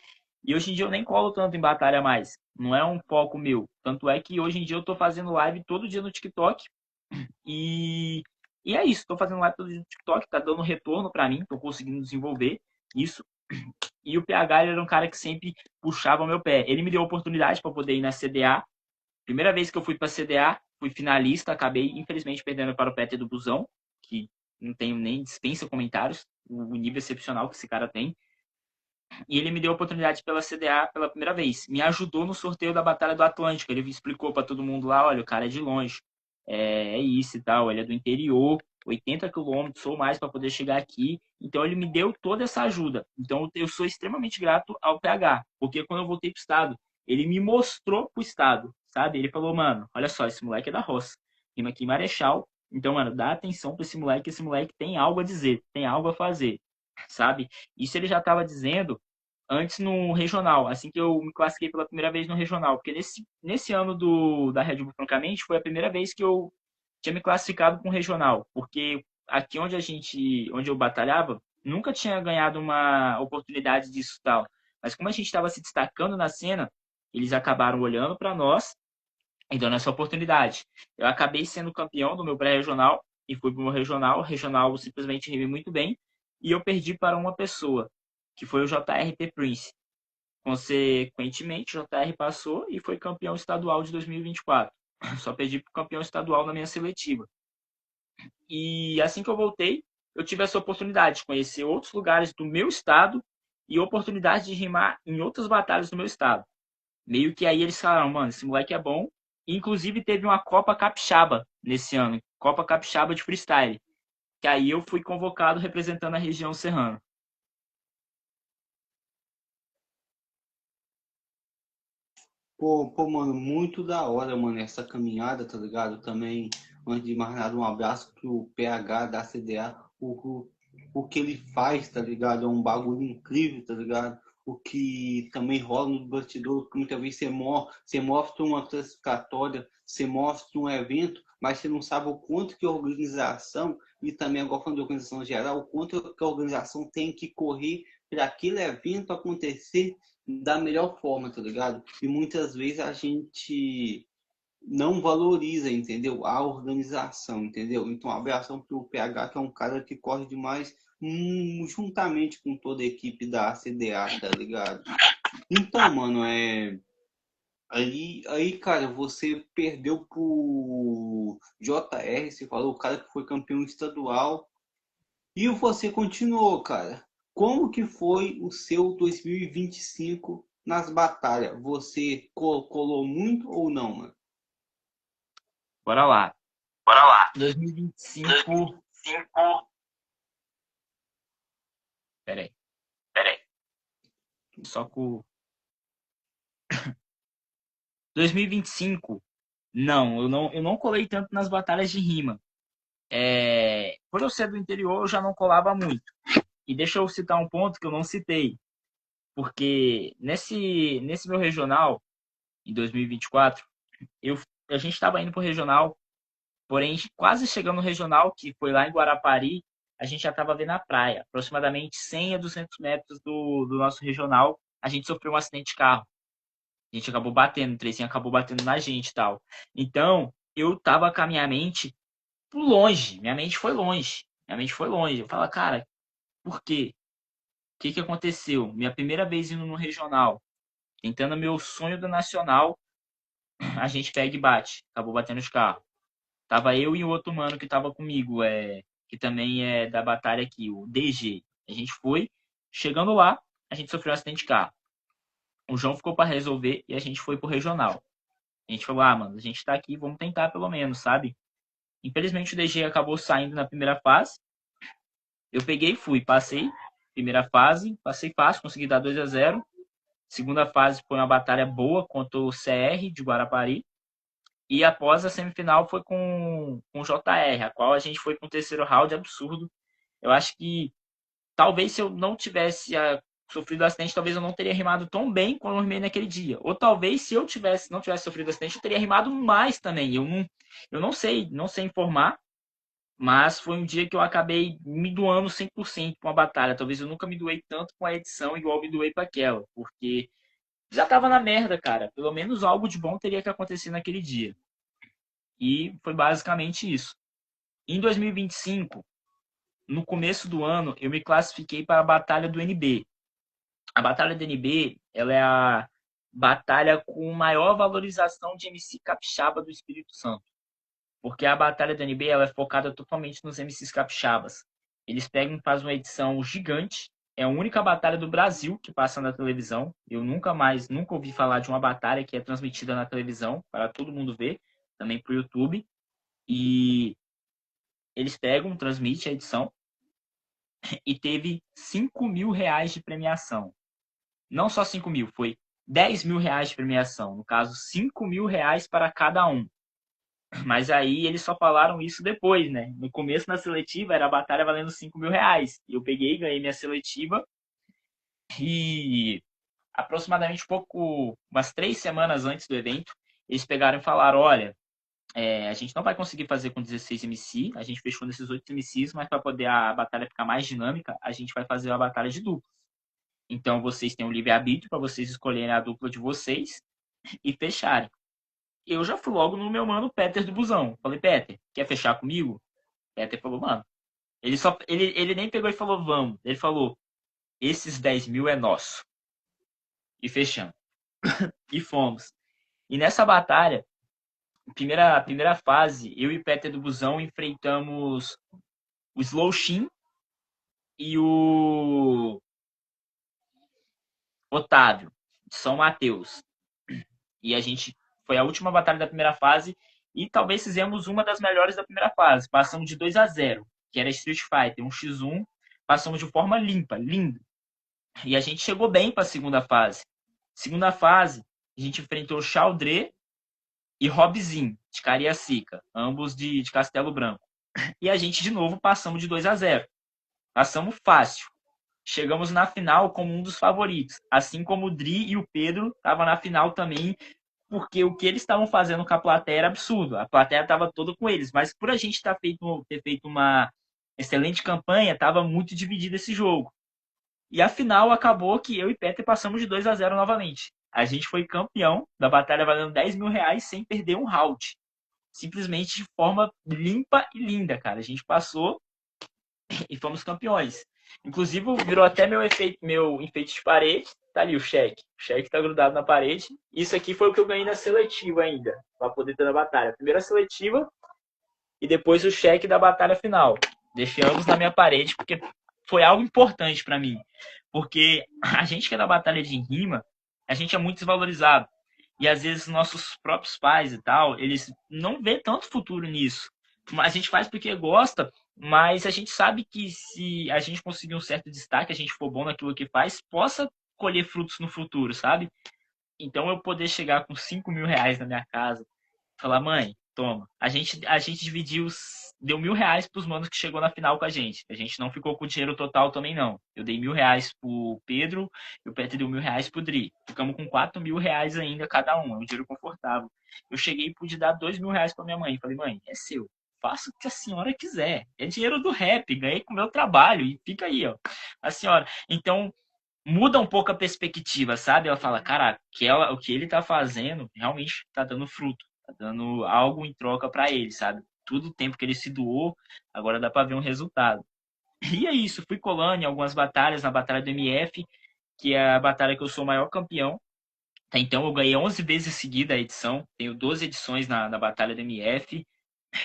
E hoje em dia eu nem colo tanto em batalha mais. Não é um foco meu. Tanto é que hoje em dia eu tô fazendo live todo dia no TikTok. E, e é isso. Tô fazendo live todo dia no TikTok. Tá dando retorno pra mim. Tô conseguindo desenvolver isso. E o PH ele era um cara que sempre puxava o meu pé. Ele me deu a oportunidade para poder ir na CDA. Primeira vez que eu fui para a CDA, fui finalista, acabei infelizmente perdendo para o Peter do Busão, que não tenho nem dispensa comentários, o nível excepcional que esse cara tem. E ele me deu a oportunidade pela CDA pela primeira vez. Me ajudou no sorteio da Batalha do Atlântico. Ele explicou para todo mundo lá, olha, o cara é de longe. É isso e tal, ele é do interior, 80 quilômetros ou mais para poder chegar aqui. Então ele me deu toda essa ajuda. Então eu sou extremamente grato ao PH, porque quando eu voltei para o estado, ele me mostrou pro estado, sabe? Ele falou, mano, olha só, esse moleque é da roça, rima aqui em Marechal, então, mano, dá atenção pra esse moleque tem algo a dizer, tem algo a fazer, sabe? Isso ele já tava dizendo antes no regional, assim que eu me classifiquei pela primeira vez no regional, porque nesse ano da Red Bull, francamente, foi a primeira vez que eu tinha me classificado com regional, porque aqui onde eu batalhava, nunca tinha ganhado uma oportunidade disso tal. Mas como a gente estava se destacando na cena, eles acabaram olhando para nós e dando essa oportunidade. Eu acabei sendo campeão do meu pré-regional e fui para o meu regional. O regional simplesmente rimei muito bem e eu perdi para uma pessoa, que foi o JRP Prince. Consequentemente, o JR passou e foi campeão estadual de 2024. Só perdi para o campeão estadual na minha seletiva. E assim que eu voltei, eu tive essa oportunidade de conhecer outros lugares do meu estado e oportunidade de rimar em outras batalhas do meu estado. Meio que aí eles falaram, mano, esse moleque é bom. Inclusive teve uma Copa Capixaba nesse ano, Copa Capixaba de freestyle, que aí eu fui convocado representando a região serrana. Pô, mano, muito da hora, mano, essa caminhada, tá ligado? Também, antes de mais nada, um abraço pro PH da CDA, o que ele faz, tá ligado? É um bagulho incrível, tá ligado? O que também rola no bastidor, que muitas vezes você mostra uma classificatória, você mostra um evento, mas você não sabe o quanto que a organização, e também agora falando de organização geral, o quanto que a organização tem que correr para aquele evento acontecer da melhor forma, tá ligado? E muitas vezes a gente não valoriza, entendeu? A organização, entendeu? Então, abração pro PH, que é um cara que corre demais, juntamente com toda a equipe da CDA, tá ligado? Então, mano, aí, cara, você perdeu pro JR, você falou, o cara que foi campeão estadual, e você continuou, cara. Como que foi o seu 2025 nas batalhas? Você colou muito ou não, mano? Bora lá. Bora lá. 2025. 2025. Peraí. Peraí. Só com. 2025. Não, eu não colei tanto nas batalhas de rima. Por eu ser do interior, eu já não colava muito. E deixa eu citar um ponto que eu não citei. Porque nesse meu regional, em 2024, a gente estava indo para o regional, porém, quase chegando no regional, que foi lá em Guarapari, a gente já estava vendo a praia. Aproximadamente 100 a 200 metros do nosso regional, a gente sofreu um acidente de carro. A gente acabou batendo, o trezinho acabou batendo na gente e tal. Então, eu tava com a minha mente longe. Minha mente foi longe. Minha mente foi longe. Eu falo, cara, por quê? O que que aconteceu? Minha primeira vez indo no regional, tentando meu sonho do nacional, a gente pega e bate. Acabou batendo os carros. Tava eu e o outro mano que tava comigo, que também é da batalha aqui, o DG. A gente foi, chegando lá, a gente sofreu um acidente de carro. O João ficou para resolver e a gente foi pro regional. A gente falou, mano, a gente tá aqui, vamos tentar pelo menos, sabe? Infelizmente o DG acabou saindo na primeira fase. Eu peguei e fui, passei. Primeira fase, passei fácil, consegui dar 2-0. Segunda fase foi uma batalha boa contra o CR de Guarapari. E após a semifinal foi com o JR, a qual a gente foi com o terceiro round absurdo. Eu acho que talvez se eu não tivesse sofrido acidente, talvez eu não teria rimado tão bem quando eu rimei naquele dia. Ou talvez se eu não tivesse sofrido acidente, eu teria rimado mais também. Eu não sei informar, mas foi um dia que eu acabei me doando 100% para uma batalha. Talvez eu nunca me doei tanto com a edição igual me doei para aquela, porque já tava na merda, cara. Pelo menos algo de bom teria que acontecer naquele dia. E foi basicamente isso. Em 2025, no começo do ano, eu me classifiquei para a Batalha do NB. A Batalha do NB, ela é a batalha com maior valorização de MC capixaba do Espírito Santo. Porque a Batalha do NB, ela é focada totalmente nos MCs capixabas. Eles pegam e fazem uma edição gigante. É a única batalha do Brasil que passa na televisão. Eu nunca ouvi falar de uma batalha que é transmitida na televisão para todo mundo ver, também para o YouTube. E eles pegam, transmitem a edição e teve R$ 5.000 de premiação. Não só 5 mil, foi 10 mil reais de premiação. No caso, 5 mil reais para cada um. Mas aí eles só falaram isso depois, né? No começo, na seletiva, era a batalha valendo 5 mil reais. E eu peguei, ganhei minha seletiva. E aproximadamente umas 3 semanas antes do evento, eles pegaram e falaram, olha, a gente não vai conseguir fazer com 16 MC, a gente fechou nesses 8 MCs, mas para poder a batalha ficar mais dinâmica, a gente vai fazer a batalha de duplas. Então vocês têm um livre-arbítrio para vocês escolherem a dupla de vocês e fecharem. Eu já fui logo no meu mano Peter do Busão. Falei, Peter, quer fechar comigo? Peter falou, mano. Ele nem pegou e falou, vamos. Ele falou, esses 10 mil é nosso. E fechamos. E fomos. E nessa batalha, primeira fase, eu e Peter do Busão enfrentamos o Slow Shin e o Otávio, de São Mateus. E a gente foi a última batalha da primeira fase e talvez fizemos uma das melhores da primeira fase. Passamos de 2-0, que era Street Fighter, 1x1. Passamos de forma limpa, linda. E a gente chegou bem para a segunda fase. Segunda fase, a gente enfrentou Chaldré e Robzinho, de Cariacica, ambos de Castelo Branco. E a gente, de novo, passamos de 2-0. Passamos fácil. Chegamos na final como um dos favoritos. Assim como o Dri e o Pedro estavam na final também, porque o que eles estavam fazendo com a plateia era absurdo. A plateia estava toda com eles. Mas por a gente ter feito uma excelente campanha, estava muito dividido esse jogo. E a final acabou que eu e Peter passamos de 2-0 novamente. A gente foi campeão da batalha valendo 10 mil reais sem perder um round. Simplesmente de forma limpa e linda, cara. A gente passou e fomos campeões. Inclusive, virou até meu enfeite de parede. Tá ali o cheque. O cheque tá grudado na parede. Isso aqui foi o que eu ganhei na seletiva ainda, para poder ter na batalha. Primeiro a seletiva e depois o cheque da batalha final. Deixei ambos na minha parede, porque foi algo importante para mim. Porque a gente que é da batalha de rima, a gente é muito desvalorizado. E às vezes nossos próprios pais e tal, eles não vê tanto futuro nisso. A gente faz porque gosta, mas a gente sabe que se a gente conseguir um certo destaque, a gente for bom naquilo que faz, possa colher frutos no futuro, sabe? Então eu poder chegar com 5 mil reais na minha casa, falar, mãe, toma. A gente dividiu, deu 1.000 reais pros manos que chegou na final com a gente. A gente não ficou com o dinheiro total também, não. Eu dei 1.000 reais pro Pedro e o Pedro deu 1.000 reais pro Dri. Ficamos com 4 mil reais ainda cada um. É um dinheiro confortável. Eu cheguei e pude dar 2 mil reais pra minha mãe. Falei, mãe, é seu. Faça o que a senhora quiser. É dinheiro do rap. Ganhei com o meu trabalho. E fica aí, ó. A senhora. Então, muda um pouco a perspectiva, sabe? Ela fala, cara, o que ele tá fazendo realmente tá dando fruto. Tá dando algo em troca para ele, sabe? Todo o tempo que ele se doou, agora dá para ver um resultado. E é isso, fui colando em algumas batalhas, na batalha do MF, que é a batalha que eu sou o maior campeão. Então eu ganhei 11 vezes seguida a edição, tenho 12 edições na batalha do MF.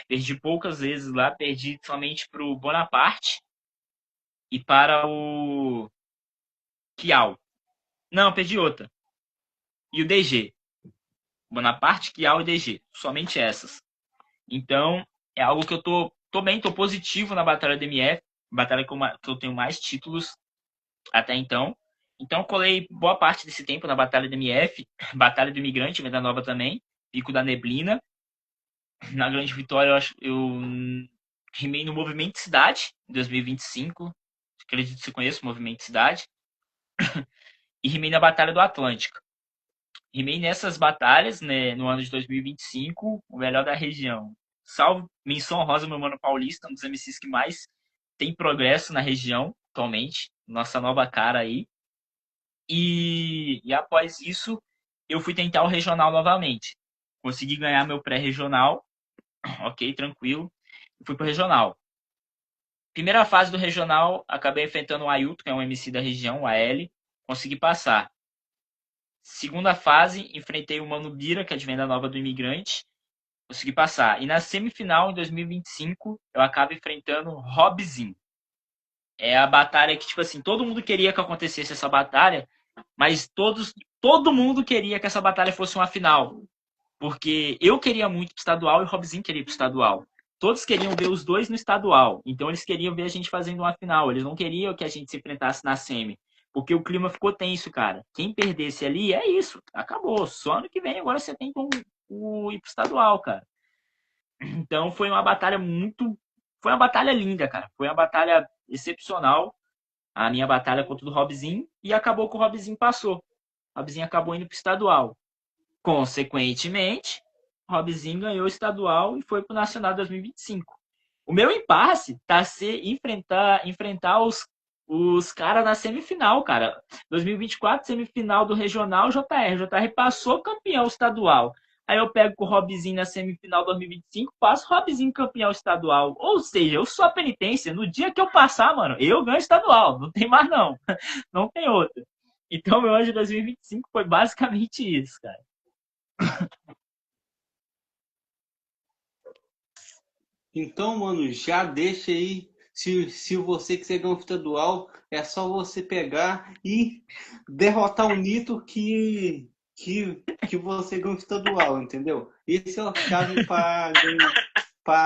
Perdi poucas vezes lá, perdi somente pro Bonaparte e para o Kial. Não, perdi outra. E o DG. Bonaparte, Kial e DG. Somente essas. Então, é algo que eu tô bem, tô positivo na batalha do MF. Batalha que eu tenho mais títulos até então. Então, eu colei boa parte desse tempo na batalha do MF. Batalha do Imigrante, Venda Nova também. Pico da Neblina. Na Grande Vitória, eu rimei no Movimento Cidade, em 2025. Acredito que você conhece o Movimento Cidade. E rimei na Batalha do Atlântico. Rimei nessas batalhas, né, no ano de 2025, o melhor da região. Salve, menção honrosa, meu mano Paulista, um dos MCs que mais tem progresso na região atualmente. Nossa nova cara aí. E após isso, eu fui tentar o regional novamente. Consegui ganhar meu pré-regional. Ok, tranquilo. Fui pro regional. Primeira fase do regional, acabei enfrentando o Ailton, que é um MC da região, o AL. Consegui passar. Segunda fase, enfrentei o Mano Bira, que é de Venda Nova do Imigrante. Consegui passar. E na semifinal, em 2025, eu acabo enfrentando Robzinho. É a batalha que, tipo assim, todo mundo queria que acontecesse essa batalha, mas todo mundo queria que essa batalha fosse uma final. Porque eu queria muito pro estadual e o Robzinho queria pro estadual. Todos queriam ver os dois no estadual. Então eles queriam ver a gente fazendo uma final. Eles não queriam que a gente se enfrentasse na semi. Porque o clima ficou tenso, cara. Quem perdesse ali, é isso. Acabou. Só ano que vem agora você tem como ir pro estadual, cara. Então foi uma batalha muito... Foi uma batalha linda, cara. Foi uma batalha excepcional. A minha batalha contra o Robzinho. E acabou que o Robzinho passou. O Robzinho acabou indo pro estadual. Consequentemente, o Robzinho ganhou o estadual e foi pro Nacional 2025. O meu impasse tá ser enfrentar os caras na semifinal, cara. 2024, semifinal do Regional JR. JR passou campeão estadual. Aí eu pego com o Robzinho na semifinal 2025, passo o Robzinho campeão estadual. Ou seja, eu sou a penitência. No dia que eu passar, mano, eu ganho estadual. Não tem mais, não. Não tem outra. Então, meu ano de 2025 foi basicamente isso, cara. Então, mano, já deixa aí. Se você quiser ganhar um estadual, é só você pegar e derrotar o Nito que você ganha um estadual, entendeu? Esse é a chave para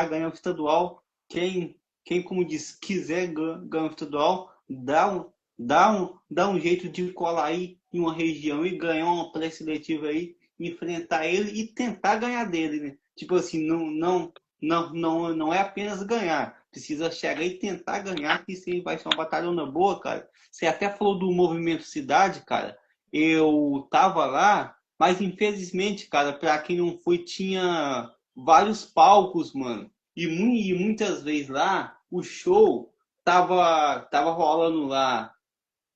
ganhar um estadual. Quem, como diz, quiser ganhar um estadual, dá um jeito de colar aí em uma região e ganhar uma pré-seletiva aí, enfrentar ele e tentar ganhar dele, né? Tipo assim, não é apenas ganhar. Precisa chegar e tentar ganhar, que sim, vai ser uma batalhona boa, cara. Você até falou do movimento cidade, cara. Eu tava lá, mas infelizmente, cara, pra quem não foi, tinha vários palcos, mano. E muitas vezes lá, o show tava rolando lá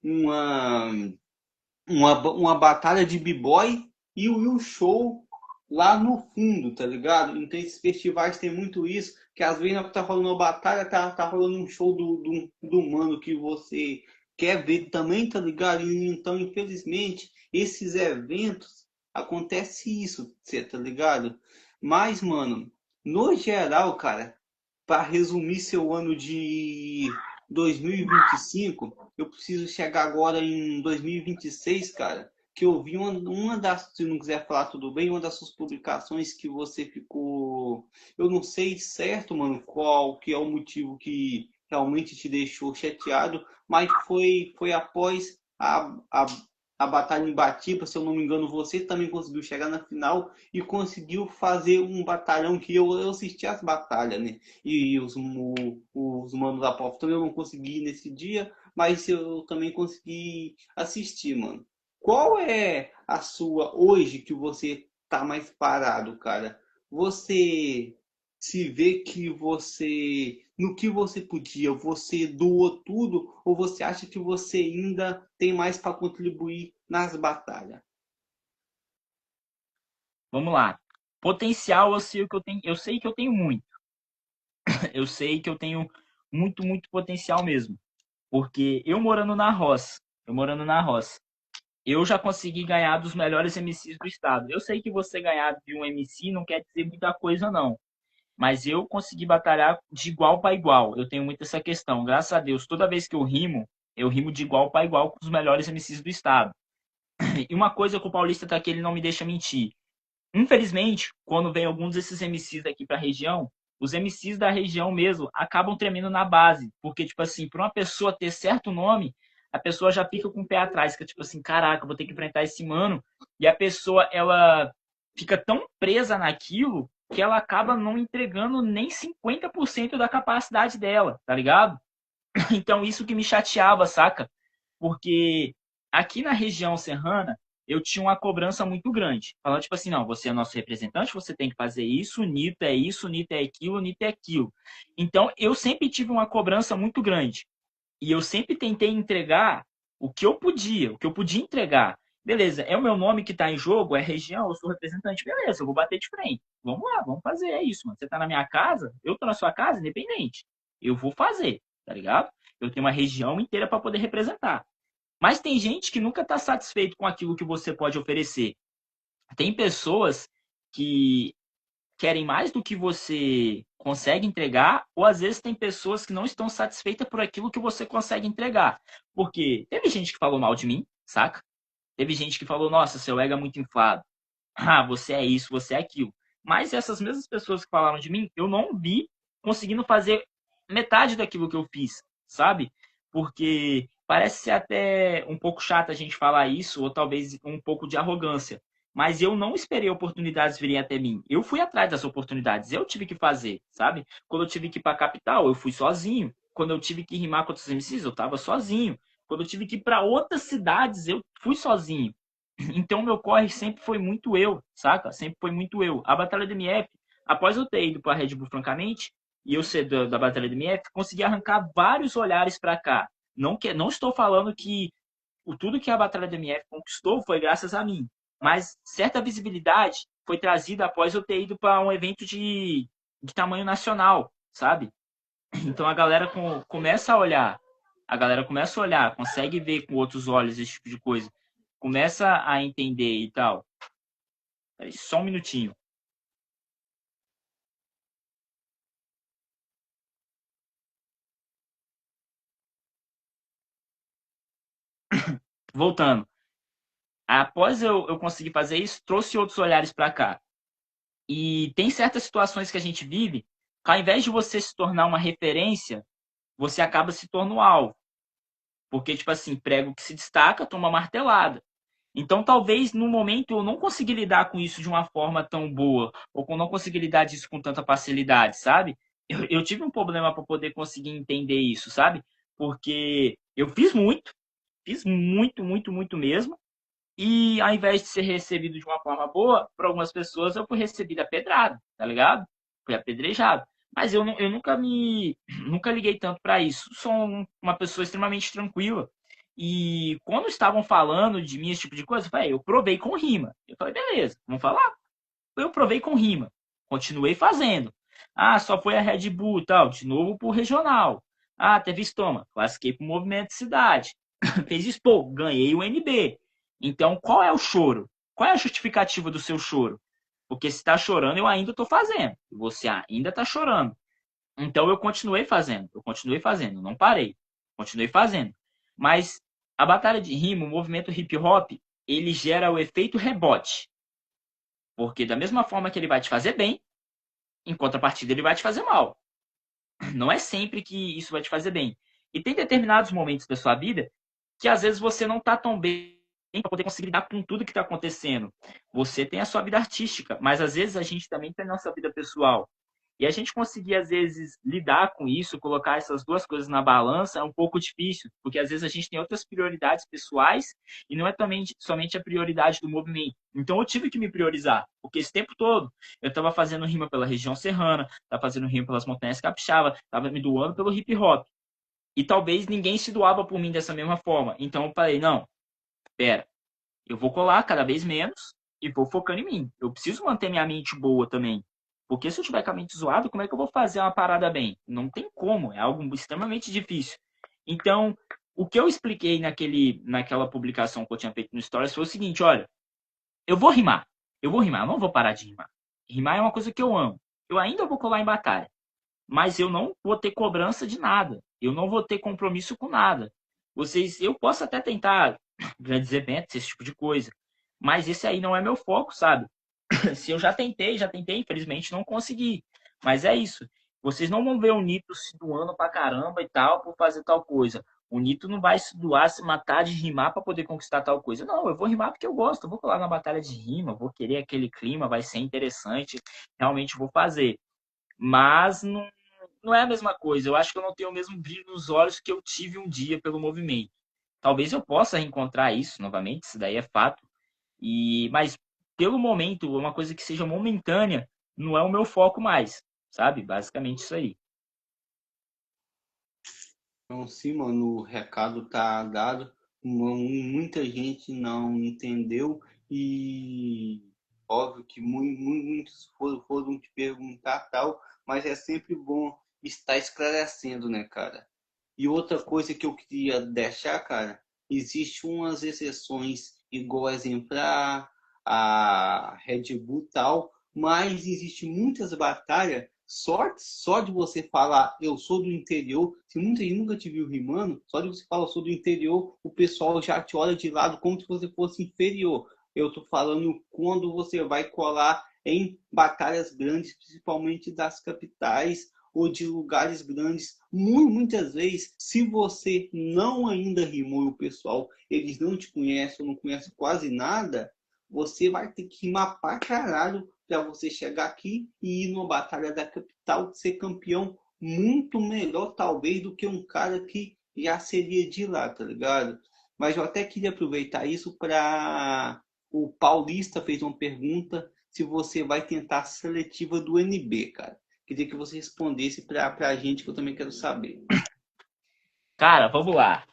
uma, uma batalha de b-boy e o show lá no fundo, tá ligado? Então esses festivais tem muito isso, que às vezes tá rolando uma batalha, tá rolando um show do mano que você quer ver também, tá ligado? E, então, infelizmente, esses eventos acontece isso, você tá ligado? Mas, mano, no geral, cara, para resumir seu ano de 2025, eu preciso chegar agora em 2026, cara, que eu vi uma das, se não quiser falar tudo bem, uma das suas publicações que você ficou, eu não sei certo, mano, qual que é o motivo que realmente te deixou chateado, mas foi após a batalha em Batiba, se eu não me engano, você também conseguiu chegar na final e conseguiu fazer um batalhão que eu assisti as batalhas, né? E os manos da POF também eu não consegui ir nesse dia, mas eu também consegui assistir, mano. Qual é a sua hoje que você tá mais parado, cara? Você se vê que você, no que você podia, você doou tudo ou você acha que você ainda tem mais para contribuir nas batalhas? Vamos lá. Potencial, eu sei o que eu tenho, eu sei que eu tenho muito. Eu sei que eu tenho muito, muito potencial mesmo. Porque eu morando na roça, eu já consegui ganhar dos melhores MCs do estado. Eu sei que você ganhar de um MC não quer dizer muita coisa, não. Mas eu consegui batalhar de igual para igual. Eu tenho muito essa questão. Graças a Deus, toda vez que eu rimo de igual para igual com os melhores MCs do estado. E uma coisa que o Paulista tá aqui, ele não me deixa mentir. Infelizmente, quando vem alguns desses MCs aqui para a região, os MCs da região mesmo acabam tremendo na base. Porque, tipo assim, para uma pessoa ter certo nome, a pessoa já fica com o pé atrás. Fica tipo assim, caraca, vou ter que enfrentar esse mano. E a pessoa, ela fica tão presa naquilo que ela acaba não entregando nem 50% da capacidade dela, tá ligado? Então, isso que me chateava, saca? Porque aqui na região serrana, eu tinha uma cobrança muito grande. Falando, tipo assim, não, você é nosso representante, você tem que fazer isso, o Nito é isso, o Nito é aquilo, o Nito é aquilo. Então, eu sempre tive uma cobrança muito grande. E eu sempre tentei entregar o que eu podia entregar. Beleza, é o meu nome que está em jogo, é região, eu sou representante, beleza, eu vou bater de frente. Vamos lá, vamos fazer, é isso, mano. Você tá na minha casa, eu tô na sua casa, independente. Eu vou fazer, tá ligado? Eu tenho uma região inteira para poder representar. Mas tem gente que nunca está satisfeito com aquilo que você pode oferecer. Tem pessoas que querem mais do que você consegue entregar, ou às vezes tem pessoas que não estão satisfeitas por aquilo que você consegue entregar. Porque teve gente que falou mal de mim, saca? Teve gente que falou, nossa, seu ego é muito inflado. Ah, você é isso, você é aquilo. Mas essas mesmas pessoas que falaram de mim, eu não vi conseguindo fazer metade daquilo que eu fiz, sabe? Porque Parece ser até um pouco chato a gente falar isso, ou talvez um pouco de arrogância. Mas eu não esperei oportunidades virem até mim. Eu fui atrás das oportunidades. Eu tive que fazer, sabe? Quando eu tive que ir para a capital, eu fui sozinho. Quando eu tive que rimar com outros MCs, eu estava sozinho. Quando eu tive que ir para outras cidades, eu fui sozinho. Então, meu corre sempre foi muito eu, saca? Sempre foi muito eu. A Batalha do MF, após eu ter ido para a Red Bull, francamente, e eu ser da Batalha do MF, consegui arrancar vários olhares para cá. Não estou falando que tudo que a Batalha do MF conquistou foi graças a mim, mas certa visibilidade foi trazida após eu ter ido para um evento de tamanho nacional, sabe? Então a galera começa a olhar, consegue ver com outros olhos esse tipo de coisa, começa a entender e tal. Peraí, só um minutinho. Voltando. Após eu conseguir fazer isso, trouxe outros olhares para cá. E tem certas situações que a gente vive, que ao invés de você se tornar uma referência, você acaba se tornando alvo. Porque, tipo assim, prego que se destaca, toma martelada. Então, talvez no momento eu não consegui lidar com isso de uma forma tão boa, ou não consegui lidar disso com tanta facilidade, sabe? Eu tive um problema para poder conseguir entender isso, sabe? Porque eu fiz muito, muito, muito mesmo. E ao invés de ser recebido de uma forma boa, por algumas pessoas eu fui recebido pedrada, tá ligado? Fui apedrejado. Mas eu nunca liguei tanto para isso. Sou uma pessoa extremamente tranquila. E quando estavam falando de mim, esse tipo de coisa, eu falei, eu provei com rima. Eu falei, beleza, vamos falar? Eu provei com rima. Continuei fazendo. Ah, só foi a Red Bull e tal, de novo pro regional. Ah, teve estoma, classifiquei pro movimento de cidade. Fez isso, pô, ganhei o NB. Então, qual é o choro? Qual é a justificativa do seu choro? Porque se está chorando, eu ainda estou fazendo. Você ainda está chorando. Então, eu continuei fazendo, não parei. Continuei fazendo. Mas a batalha de rima, o movimento hip hop, ele gera o efeito rebote. Porque da mesma forma que ele vai te fazer bem, em contrapartida ele vai te fazer mal. Não é sempre que isso vai te fazer bem. E tem determinados momentos da sua vida que às vezes você não está tão bem para poder conseguir lidar com tudo que está acontecendo. Você tem a sua vida artística, mas às vezes a gente também tem a nossa vida pessoal. E a gente conseguir, às vezes, lidar com isso, colocar essas duas coisas na balança é um pouco difícil, porque às vezes a gente tem outras prioridades pessoais e não é também somente a prioridade do movimento. Então eu tive que me priorizar, porque esse tempo todo eu estava fazendo rima pela região serrana, estava fazendo rima pelas montanhas capixaba, estava me doando pelo hip hop. E talvez ninguém se doava por mim dessa mesma forma. Então eu falei, não, pera, eu vou colar cada vez menos e vou focando em mim. Eu preciso manter minha mente boa também. Porque se eu tiver com a mente zoada, como é que eu vou fazer uma parada bem? Não tem como, é algo extremamente difícil. Então, o que eu expliquei naquela publicação que eu tinha feito no Stories foi o seguinte, olha, eu vou rimar, eu não vou parar de rimar. Rimar é uma coisa que eu amo. Eu ainda vou colar em batalha, mas eu não vou ter cobrança de nada. Eu não vou ter compromisso com nada. Eu posso até tentar grandes eventos, esse tipo de coisa, mas esse aí não é meu foco, sabe? Se eu já tentei, infelizmente não consegui. Mas é isso. Vocês não vão ver o Nito se doando pra caramba e tal por fazer tal coisa. O Nito não vai se doar, se matar de rimar para poder conquistar tal coisa. Não, eu vou rimar porque eu gosto. Eu vou colar na batalha de rima, vou querer aquele clima, vai ser interessante. Realmente vou fazer. Mas não é a mesma coisa. Eu acho que eu não tenho o mesmo brilho nos olhos que eu tive um dia pelo movimento. Talvez eu possa reencontrar isso novamente, isso daí é fato. Mas pelo momento, uma coisa que seja momentânea, não é o meu foco mais, sabe? Basicamente isso aí. Então, sim, mano, o recado tá dado. Muita gente não entendeu e óbvio que muitos foram te perguntar tal, mas é sempre bom estar esclarecendo, né, cara? E outra coisa que eu queria deixar, cara, existe umas exceções igual a exemplar, a Red Bull tal, mas existe muitas batalhas só de você falar eu sou do interior, se muita gente nunca te viu rimando, só de você falar eu sou do interior, o pessoal já te olha de lado como se você fosse inferior. Eu tô falando quando você vai colar em batalhas grandes, principalmente das capitais, ou de lugares grandes. Muitas vezes, se você não ainda rimou e o pessoal, eles não te conhecem ou não conhecem quase nada, você vai ter que rimar pra caralho para você chegar aqui e ir numa batalha da capital, ser campeão muito melhor, talvez, do que um cara que já seria de lá, tá ligado? Mas eu até queria aproveitar isso para... O Paulista fez uma pergunta se você vai tentar a seletiva do NB, cara. Queria que você respondesse pra gente, que eu também quero saber. Cara, vamos lá.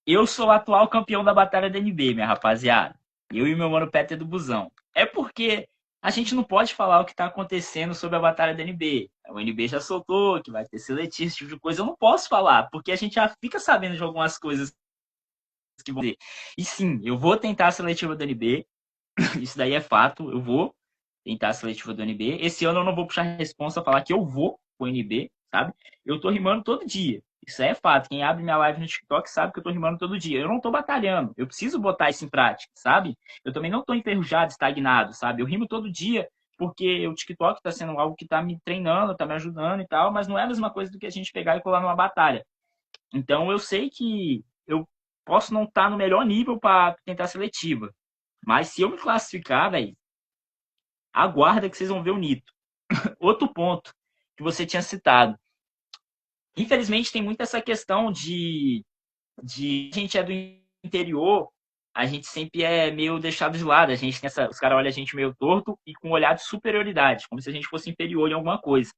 Eu sou o atual campeão da Batalha da NB, minha rapaziada. Eu e meu mano Peter do Busão. É porque a gente não pode falar o que tá acontecendo sobre a Batalha da NB. O NB já soltou que vai ter seletivo, esse tipo de coisa. Eu não posso falar, porque a gente já fica sabendo de algumas coisas que vão ter. E sim, eu vou tentar a seletiva do NB. Isso daí é fato. Eu vou tentar a seletiva do NB. Esse ano eu não vou puxar a responsa falar que eu vou pro NB, sabe? Eu tô rimando todo dia. Isso é fato. Quem abre minha live no TikTok sabe que eu tô rimando todo dia. Eu não tô batalhando. Eu preciso botar isso em prática, sabe? Eu também não tô enferrujado, estagnado, sabe? Eu rimo todo dia porque o TikTok tá sendo algo que tá me treinando, tá me ajudando e tal, mas não é a mesma coisa do que a gente pegar e colar numa batalha. Então eu sei que eu posso não estar no melhor nível para tentar seletiva. Mas se eu me classificar, velho, aguarda que vocês vão ver o Nito. Outro ponto que você tinha citado. Infelizmente tem muito essa questão de a gente é do interior, a gente sempre é meio deixado de lado. A gente tem os caras olham a gente meio torto e com um olhar de superioridade, como se a gente fosse inferior em alguma coisa.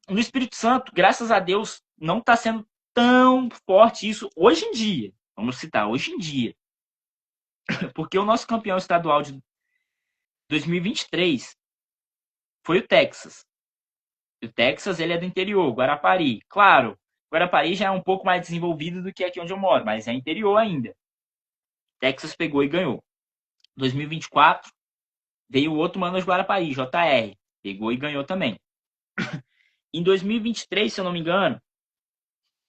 No Espírito Santo, graças a Deus, não está sendo tão forte isso hoje em dia. Vamos citar, hoje em dia. Porque o nosso campeão estadual de 2023 foi o Texas. O Texas, ele é do interior, Guarapari. Claro, Guarapari já é um pouco mais desenvolvido do que aqui onde eu moro, mas é interior ainda. Texas pegou e ganhou. 2024, veio o outro mano de Guarapari, JR. Pegou e ganhou também. Em 2023, se eu não me engano,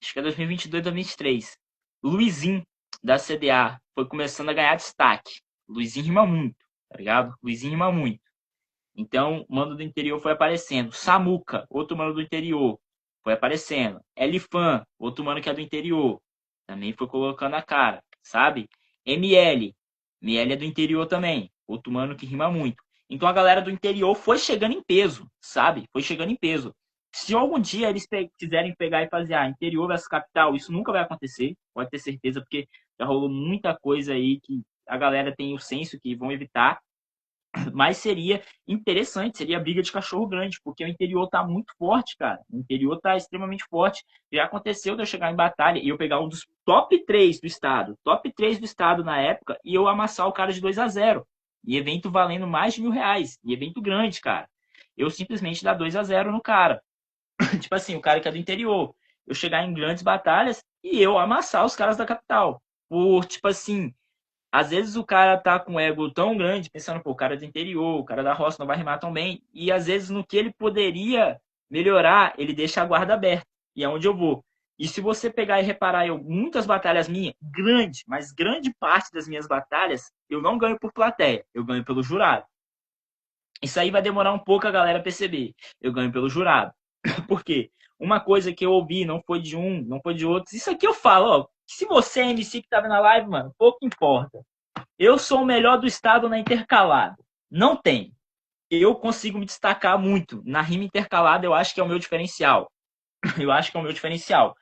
acho que é 2022, 2023, Luizinho, da CDA, foi começando a ganhar destaque. Luizinho rima muito, tá ligado? Luizinho rima muito. Então, o mano do interior foi aparecendo. Samuca, outro mano do interior, foi aparecendo. Elifan, outro mano que é do interior, também foi colocando a cara, sabe? ML é do interior também, outro mano que rima muito. Então, a galera do interior foi chegando em peso, sabe? Foi chegando em peso. Se algum dia eles quiserem pegar e fazer interior versus capital, isso nunca vai acontecer, pode ter certeza, porque já rolou muita coisa aí que a galera tem o senso que vão evitar. Mas seria interessante, seria briga de cachorro grande, porque o interior tá muito forte, cara. O interior tá extremamente forte. Já aconteceu de eu chegar em batalha e eu pegar um dos top 3 do estado, na época, e eu amassar o cara de 2-0. E evento valendo mais de R$ 1.000. E evento grande, cara. Eu simplesmente dar 2-0 no cara. Tipo assim, o cara que é do interior. Eu chegar em grandes batalhas e eu amassar os caras da capital. Por, tipo assim, às vezes o cara tá com um ego tão grande, pensando, pô, o cara é do interior, o cara da roça não vai rimar tão bem. E às vezes no que ele poderia melhorar, ele deixa a guarda aberta. E é onde eu vou. E se você pegar e reparar, muitas batalhas minhas, mas grande parte das minhas batalhas, eu não ganho por plateia, eu ganho pelo jurado. Isso aí vai demorar um pouco a galera perceber. Eu ganho pelo jurado. Por quê? Uma coisa que eu ouvi, não foi de um, não foi de outros. Isso aqui eu falo, ó. Se você é MC que tava na live, mano, pouco importa. Eu sou o melhor do estado na intercalada. Não tem. Eu consigo me destacar muito. Na rima intercalada, eu acho que é o meu diferencial. Eu acho que é o meu diferencial.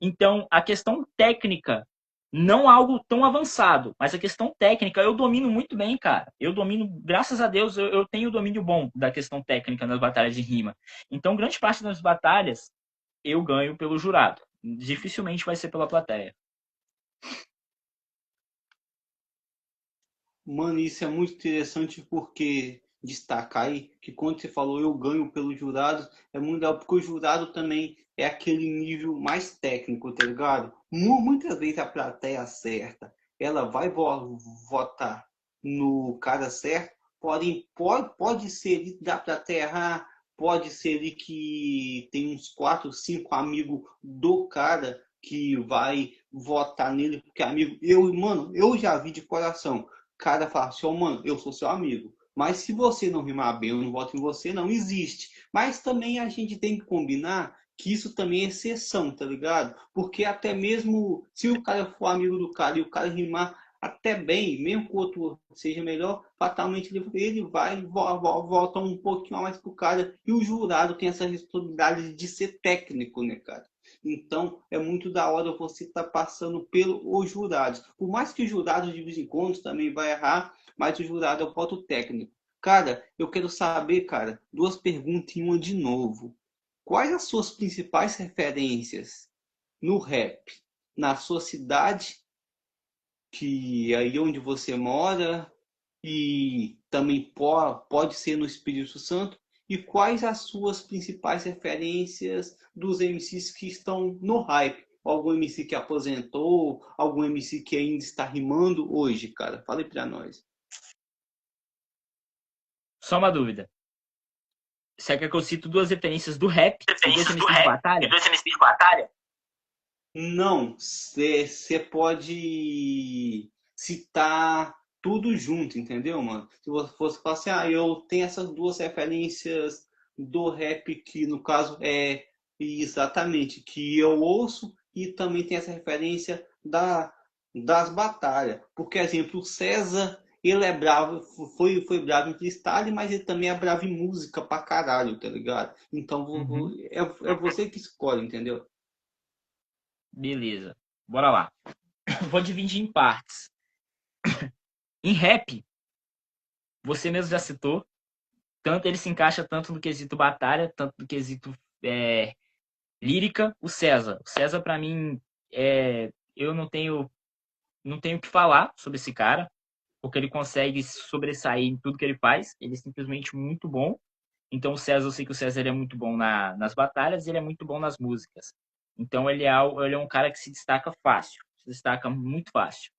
Então, a questão técnica, não algo tão avançado, mas a questão técnica eu domino muito bem, cara. Eu domino, graças a Deus, eu tenho domínio bom da questão técnica nas batalhas de rima. Então, grande parte das batalhas eu ganho pelo jurado. Dificilmente vai ser pela plateia. Mano, isso é muito interessante porque destacar aí que quando você falou eu ganho pelo jurado, é muito legal porque o jurado também é aquele nível mais técnico, tá ligado? Muitas vezes a plateia certa, ela vai votar no cara certo, pode ser ali da plateia errar, pode ser ali que tem uns 4, 5 amigos do cara que vai votar nele, porque amigo, mano, eu já vi de coração cara fala assim, oh, mano, eu sou seu amigo, Mas se você não rimar bem, eu não voto em você, não existe. Mas também a gente tem que combinar que isso também é exceção, tá ligado? Porque até mesmo se o cara for amigo do cara e o cara rimar até bem, mesmo que o outro seja melhor, fatalmente ele vai volta um pouquinho a mais pro cara. E o jurado tem essa responsabilidade de ser técnico, né, cara? Então, é muito da hora você estar passando pelos jurados. Por mais que o jurado de vez em quando também vai errar, mas o jurado é o voto técnico. Cara, eu quero saber, cara, duas perguntas em uma de novo. Quais as suas principais referências no rap? Na sua cidade, que é aí onde você mora, e também pode ser no Espírito Santo? E quais as suas principais referências dos MCs que estão no hype? Algum MC que aposentou, algum MC que ainda está rimando hoje, cara? Fale pra nós. Só uma dúvida. Você quer que eu cito duas referências do rap e dois MCs de batalha? Não, você pode citar tudo junto, entendeu, mano? Se você fosse falar assim, eu tenho essas duas referências do rap que, no caso, é exatamente, que eu ouço e também tem essa referência das batalhas. Porque, exemplo, o César, ele é bravo, foi bravo em freestyle, mas ele também é bravo em música pra caralho, tá ligado? Então, é você que escolhe, entendeu? Beleza. Bora lá. Vou dividir em partes. Em rap, você mesmo já citou, tanto ele se encaixa tanto no quesito batalha, tanto no quesito lírica, o César. O César, pra mim, eu não tenho o que falar sobre esse cara, porque ele consegue sobressair em tudo que ele faz. Ele é simplesmente muito bom. Então, o César, eu sei que o César ele é muito bom nas batalhas e ele é muito bom nas músicas. Então, ele é um cara que se destaca fácil. Se destaca muito fácil.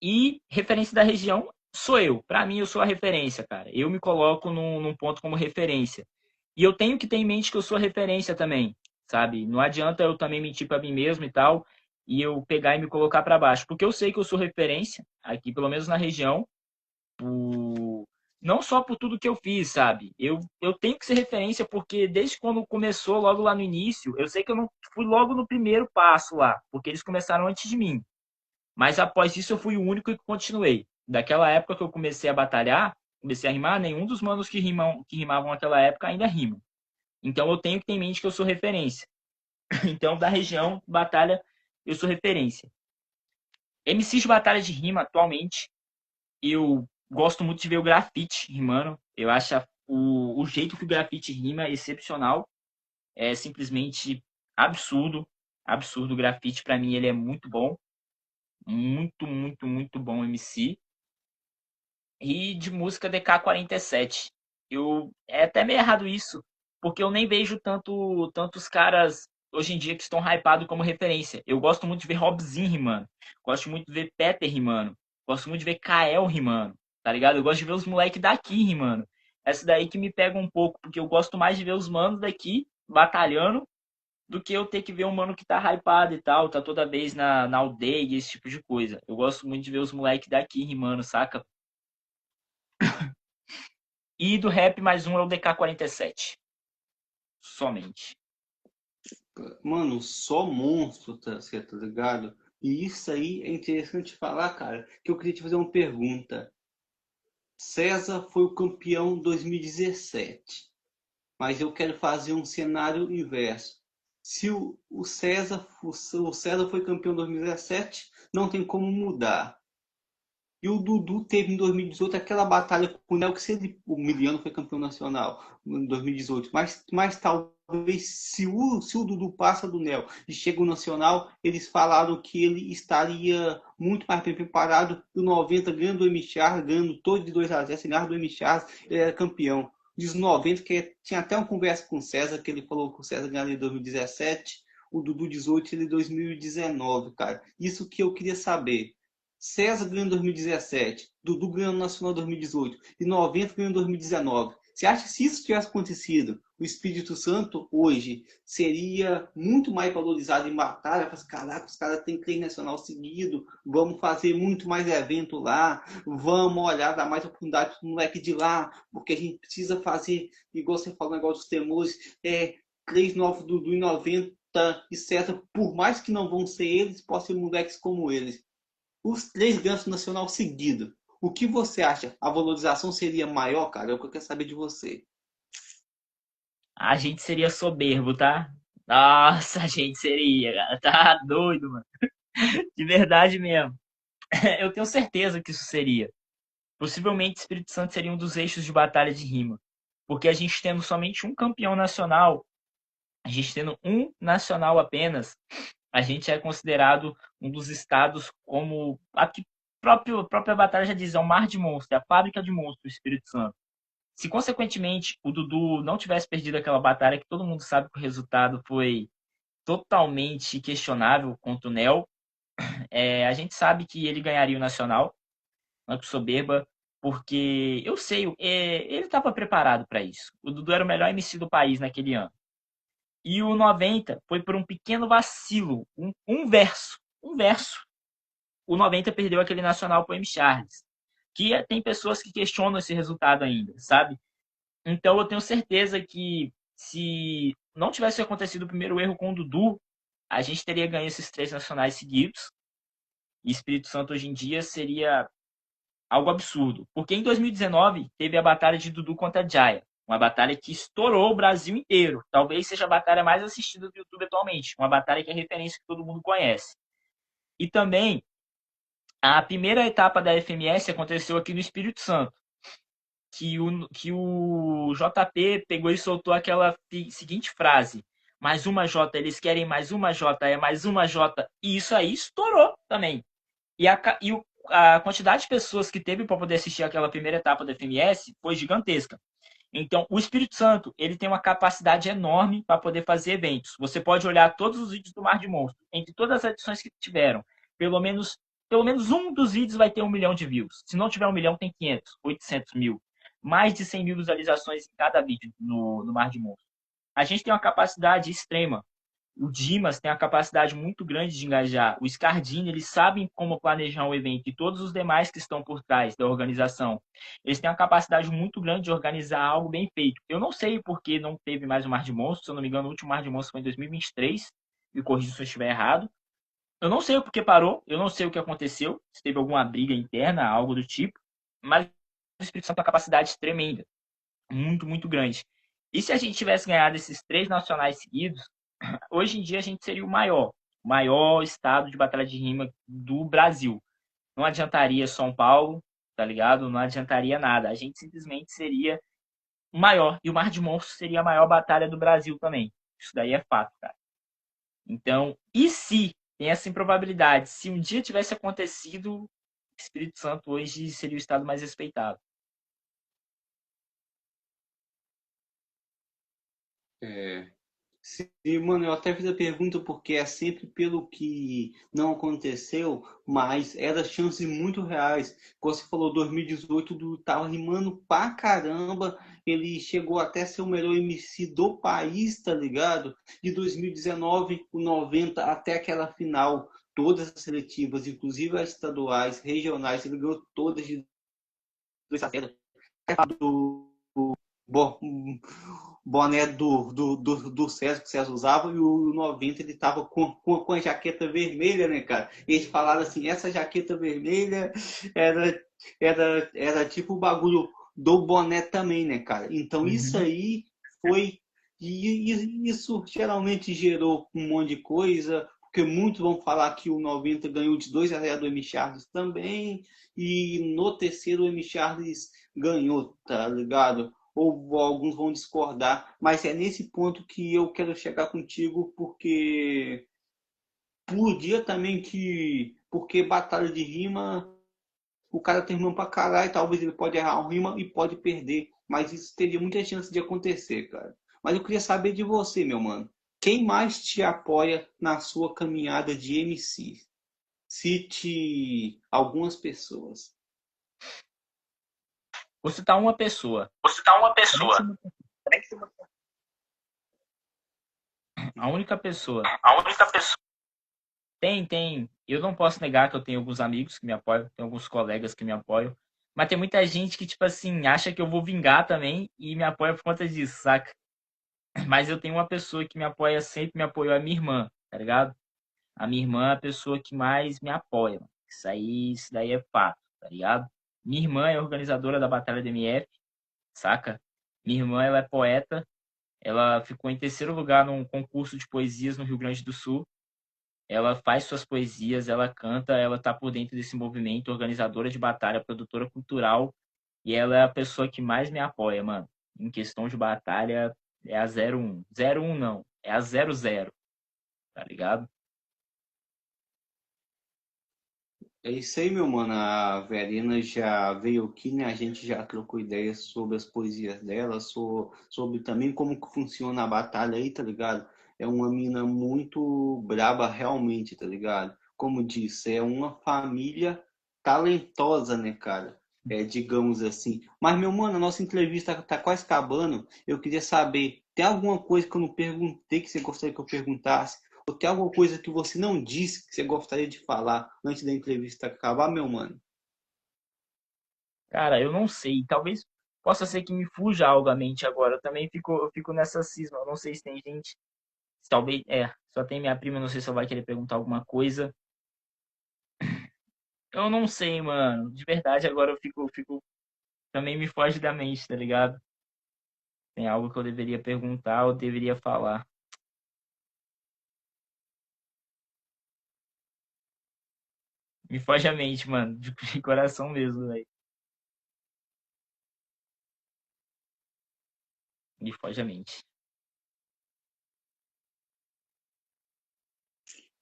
E referência da região sou eu. Para mim, eu sou a referência, cara. Eu me coloco num ponto como referência. E eu tenho que ter em mente que eu sou a referência também, sabe? Não adianta eu também mentir para mim mesmo e tal, e eu pegar e me colocar para baixo. Porque eu sei que eu sou referência, aqui, pelo menos na região, não só por tudo que eu fiz, sabe? Eu tenho que ser referência porque desde quando começou, logo lá no início, eu sei que eu não fui logo no primeiro passo lá, porque eles começaram antes de mim. Mas após isso eu fui o único que continuei. Daquela época que eu comecei a batalhar, comecei a rimar, nenhum dos manos que rimavam naquela época ainda rimam. Então eu tenho que ter em mente que eu sou referência. Então da região, batalha, eu sou referência. MCs de batalha de rima atualmente, eu gosto muito de ver o grafite rimando. Eu acho o jeito que o grafite rima é excepcional. É simplesmente absurdo. Absurdo. O grafite, para mim, ele é muito bom. Muito, muito, muito bom MC. E de música DK47. É até meio errado isso, porque eu nem vejo tantos caras hoje em dia que estão hypados como referência. Eu gosto muito de ver Robzinho rimando. Gosto muito de ver Peter rimando. Gosto muito de ver Kael rimando. Tá ligado? Eu gosto de ver os moleques daqui rimando. Essa daí que me pega um pouco, porque eu gosto mais de ver os manos daqui batalhando do que eu ter que ver um mano que tá hypado e tal, tá toda vez na aldeia, esse tipo de coisa. Eu gosto muito de ver os moleques daqui rimando, saca? E do rap, mais um é o DK47. Somente. Mano, só monstro, você tá ligado? E isso aí é interessante falar, cara, que eu queria te fazer uma pergunta. César foi o campeão 2017, mas eu quero fazer um cenário inverso. Se o César foi campeão em 2017, não tem como mudar. E o Dudu teve em 2018 aquela batalha com o Nel, que o Miliano foi campeão nacional em 2018. Mas talvez se o Dudu passa do Nel e chega o Nacional, eles falaram que ele estaria muito mais bem preparado. O 90 ganhando o M. Charles, ganhando todo de 2-0, sem ganhar do M. Charles, ele era campeão. Dos 90, que tinha até uma conversa com o César, que ele falou que o César ganhou em 2017, o Dudu 18 ele em 2019, cara. Isso que eu queria saber. César ganhou em 2017, Dudu ganhou no Nacional em 2018 e 90 ganhou em 2019. Você acha que se isso tivesse acontecido, o Espírito Santo hoje seria muito mais valorizado em batalha? Fala, caraca, os caras têm 3 nacional seguido, vamos fazer muito mais evento lá, vamos olhar, dar mais oportunidade para o moleque de lá, porque a gente precisa fazer, igual você falou, o negócio dos temores, 3 novos do 90, etc. Por mais que não vão ser eles, podem ser moleques como eles. Os 3 ganhos nacional seguidos. O que você acha? A valorização seria maior, cara? É o que eu quero saber de você. A gente seria soberbo, tá? Nossa, a gente seria, cara. Tá doido, mano. De verdade mesmo. Eu tenho certeza que isso seria. Possivelmente, Espírito Santo seria um dos eixos de batalha de rima. Porque a gente tendo somente um campeão nacional, a gente tendo um nacional apenas, a gente é considerado um dos estados como a própria batalha já diz, é o mar de monstros, é a fábrica de monstros do Espírito Santo. Se, consequentemente, o Dudu não tivesse perdido aquela batalha, que todo mundo sabe que o resultado foi totalmente questionável contra o Nel, a gente sabe que ele ganharia o Nacional, não é por soberba, porque eu sei, ele estava preparado para isso. O Dudu era o melhor MC do país naquele ano. E o 90 foi por um pequeno vacilo, um verso. O 90 perdeu aquele Nacional para o M. Charles. Que tem pessoas que questionam esse resultado ainda, sabe? Então eu tenho certeza que se não tivesse acontecido o primeiro erro com o Dudu, a gente teria ganho esses 3 nacionais seguidos. E Espírito Santo hoje em dia seria algo absurdo. Porque em 2019 teve a batalha de Dudu contra Jaya. Uma batalha que estourou o Brasil inteiro. Talvez seja a batalha mais assistida do YouTube atualmente. Uma batalha que é referência que todo mundo conhece. E também, a primeira etapa da FMS aconteceu aqui no Espírito Santo. Que o JP pegou e soltou aquela seguinte frase: mais uma J, eles querem mais uma J, é mais uma J. E isso aí estourou também. A quantidade de pessoas que teve para poder assistir aquela primeira etapa da FMS foi gigantesca. Então, o Espírito Santo ele tem uma capacidade enorme para poder fazer eventos. Você pode olhar todos os vídeos do Mar de Monstros, entre todas as edições que tiveram, pelo menos um dos vídeos vai ter 1 milhão de views. Se não tiver 1 milhão, tem 500, 800 mil. Mais de 100 mil visualizações em cada vídeo no Mar de Monstros. A gente tem uma capacidade extrema. O Dimas tem uma capacidade muito grande de engajar. O Scardini, eles sabem como planejar um evento e todos os demais que estão por trás da organização. Eles têm uma capacidade muito grande de organizar algo bem feito. Eu não sei por que não teve mais o Mar de Monstros. Se eu não me engano, o último Mar de Monstros foi em 2023. Me corrija se eu estiver errado. Eu não sei o porquê parou. Eu não sei o que aconteceu. Se teve alguma briga interna, algo do tipo. Mas o Espírito Santo tem uma capacidade tremenda. Muito, muito grande. E se a gente tivesse ganhado esses 3 nacionais seguidos, hoje em dia a gente seria o maior estado de batalha de rima do Brasil. Não adiantaria São Paulo, tá ligado? Não adiantaria nada. A gente simplesmente seria o maior. E o Mar de Monstros seria a maior batalha do Brasil também. Isso daí é fato, cara. Então, e se tem essa improbabilidade? Se um dia tivesse acontecido, Espírito Santo hoje seria o estado mais respeitado. Sim, mano, eu até fiz a pergunta porque é sempre pelo que não aconteceu, mas eram chances muito reais. Como você falou, 2018 do tava rimando pra caramba, ele chegou até ser o melhor MC do país, tá ligado? De 2019, o 90 até aquela final, todas as seletivas, inclusive as estaduais, regionais, ele ganhou todas de 2-0. Boné do César, que o César usava, e o 90 ele tava com a jaqueta vermelha, né, cara? E eles falaram assim, essa jaqueta vermelha era tipo o bagulho do boné também, né, cara? Então isso aí foi... E isso geralmente gerou um monte de coisa, porque muitos vão falar que o 90 ganhou de 2-0 do M. Charles também, e no terceiro o M. Charles ganhou, tá ligado? Ou alguns vão discordar, mas é nesse ponto que eu quero chegar contigo, porque por dia também que, porque batalha de rima, o cara tem rima pra caralho, talvez ele pode errar uma rima e pode perder, mas isso teria muita chance de acontecer, cara. Mas eu queria saber de você, meu mano. Quem mais te apoia na sua caminhada de MC? Cite algumas pessoas. Vou citar uma pessoa. Vou citar uma Também que pessoa. a única pessoa. A única pessoa. Tem. Eu não posso negar que eu tenho alguns amigos que me apoiam, tenho alguns colegas que me apoiam. Mas tem muita gente que, tipo assim, acha que eu vou vingar também e me apoia por conta disso, saca? Mas eu tenho uma pessoa que me apoia, sempre me apoiou, a minha irmã, tá ligado? A minha irmã é a pessoa que mais me apoia, mano. Isso daí é fato, tá ligado? Minha irmã é organizadora da Batalha do MF, saca? Minha irmã, ela é poeta, ela ficou em terceiro lugar num concurso de poesias no Rio Grande do Sul. Ela faz suas poesias, ela canta, ela tá por dentro desse movimento, organizadora de batalha, produtora cultural, e ela é a pessoa que mais me apoia, mano. Em questão de batalha, é a 01. 01 não, é a 00, tá ligado? É isso aí, meu mano. A Verena já veio aqui, né? A gente já trocou ideias sobre as poesias dela, sobre também como que funciona a batalha aí, tá ligado? É uma mina muito braba realmente, tá ligado? Como disse, é uma família talentosa, né, cara? É, digamos assim. Mas, meu mano, a nossa entrevista tá quase acabando. Eu queria saber, tem alguma coisa que eu não perguntei que você gostaria que eu perguntasse? Ou tem alguma coisa que você não disse que você gostaria de falar antes da entrevista acabar, meu mano? Cara, eu não sei, talvez possa ser que me fuja algo à mente agora. Eu fico nessa cisma, eu não sei se tem gente, talvez, só tem minha prima, não sei se ela vai querer perguntar alguma coisa. Eu não sei, mano. De verdade, agora eu fico também me foge da mente, tá ligado? Tem algo que eu deveria perguntar ou deveria falar. Me foge a mente, mano. De coração mesmo, velho. Me foge a mente.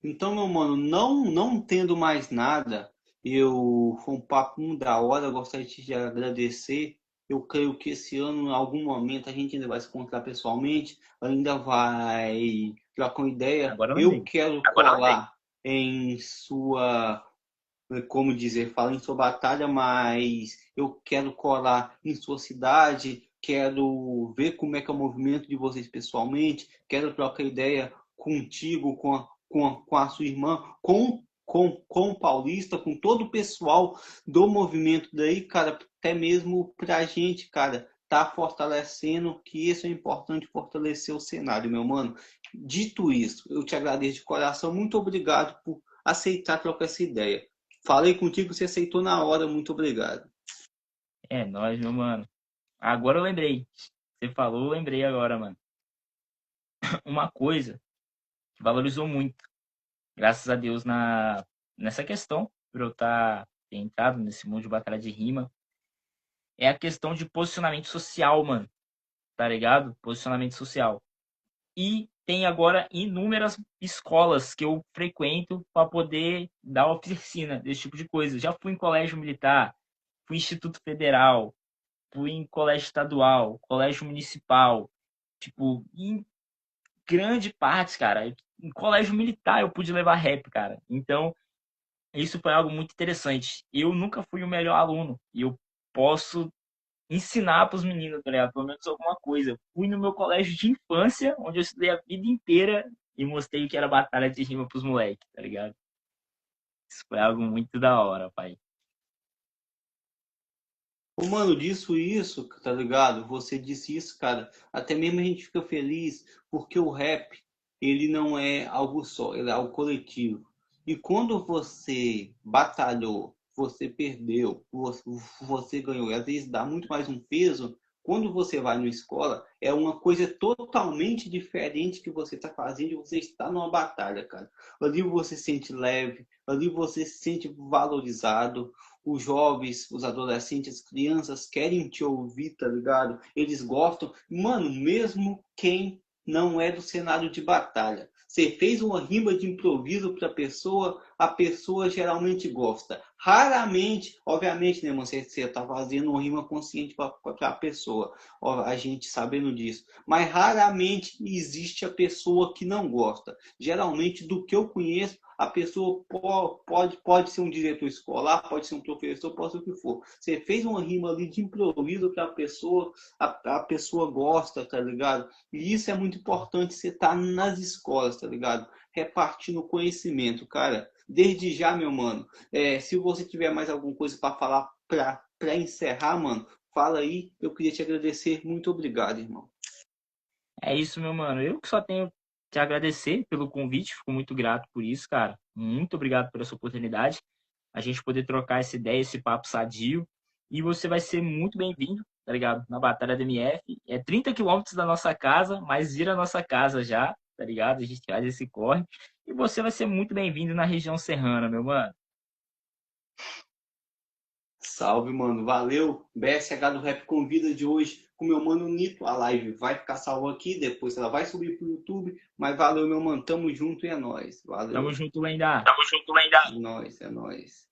Então, meu mano, não tendo mais nada, foi um papo muito da hora, eu gostaria de te agradecer. Eu creio que esse ano, em algum momento, a gente ainda vai se encontrar pessoalmente, ainda vai trocar uma ideia. Agora eu Eu lembrei. quero colar em sua, como dizer, fala em sua batalha, mas eu quero colar em sua cidade, quero ver como é que é o movimento de vocês pessoalmente, quero trocar ideia contigo, com a sua irmã, com o Paulista, com todo o pessoal do movimento daí, cara, até mesmo pra gente, cara, tá fortalecendo, que isso é importante, fortalecer o cenário, meu mano. Dito isso, eu te agradeço de coração, muito obrigado por aceitar trocar essa ideia. Falei contigo, você aceitou na hora, muito obrigado. É nóis, meu mano. Agora eu lembrei. Você falou, eu lembrei agora, mano. Uma coisa que valorizou muito, graças a Deus, nessa questão, por eu ter entrado nesse mundo de batalha de rima, é a questão de posicionamento social, mano. Tá ligado? Posicionamento social. E tem agora inúmeras escolas que eu frequento para poder dar oficina desse tipo de coisa. Já fui em colégio militar, fui em Instituto Federal, fui em colégio estadual, colégio municipal. Tipo, em grande parte, cara, em colégio militar eu pude levar rap, cara. Então, isso foi algo muito interessante. Eu nunca fui o melhor aluno e eu posso ensinar para os meninos, tá ligado? Pelo menos alguma coisa. Eu fui no meu colégio de infância, onde eu estudei a vida inteira e mostrei o que era batalha de rima pros moleques, tá ligado? Isso foi algo muito da hora, pai. Ô, mano, disso isso, tá ligado? Você disse isso, cara. Até mesmo a gente fica feliz porque o rap, ele não é algo só, ele é algo coletivo. E quando você batalhou, você perdeu, você ganhou, e às vezes dá muito mais um peso. Quando você vai numa escola, é uma coisa totalmente diferente que você está fazendo e você está numa batalha, cara. Ali você se sente leve, ali você se sente valorizado, os jovens, os adolescentes, as crianças querem te ouvir, tá ligado? Eles gostam. Mano, mesmo quem não é do cenário de batalha. Você fez uma rima de improviso para a pessoa geralmente gosta. Raramente, obviamente, né, você está fazendo uma rima consciente para a pessoa, a gente sabendo disso. Mas raramente existe a pessoa que não gosta. Geralmente, do que eu conheço, A pessoa pode ser um diretor escolar, pode ser um professor, pode ser o que for. Você fez uma rima ali de improviso que a pessoa gosta, tá ligado? E isso é muito importante, você tá nas escolas, tá ligado? Repartindo conhecimento, cara. Desde já, meu mano, se você tiver mais alguma coisa para falar para encerrar, mano, fala aí. Eu queria te agradecer. Muito obrigado, irmão. É isso, meu mano. Eu que só tenho que agradecer pelo convite, fico muito grato por isso, cara. Muito obrigado por essa oportunidade. A gente poder trocar essa ideia, esse papo sadio. E você vai ser muito bem-vindo, tá ligado? Na Batalha da MF. É 30 quilômetros da nossa casa, mas vira a nossa casa já, tá ligado? A gente faz esse corre. E você vai ser muito bem-vindo na região serrana, meu mano. Salve, mano. Valeu. BSH do Rap convida de hoje com meu mano Nito. A live vai ficar salva aqui, depois ela vai subir pro YouTube. Mas valeu, meu mano. Tamo junto e é nóis. Valeu. Tamo junto, Lenda. Tamo junto, Lenda. É nóis, é nóis.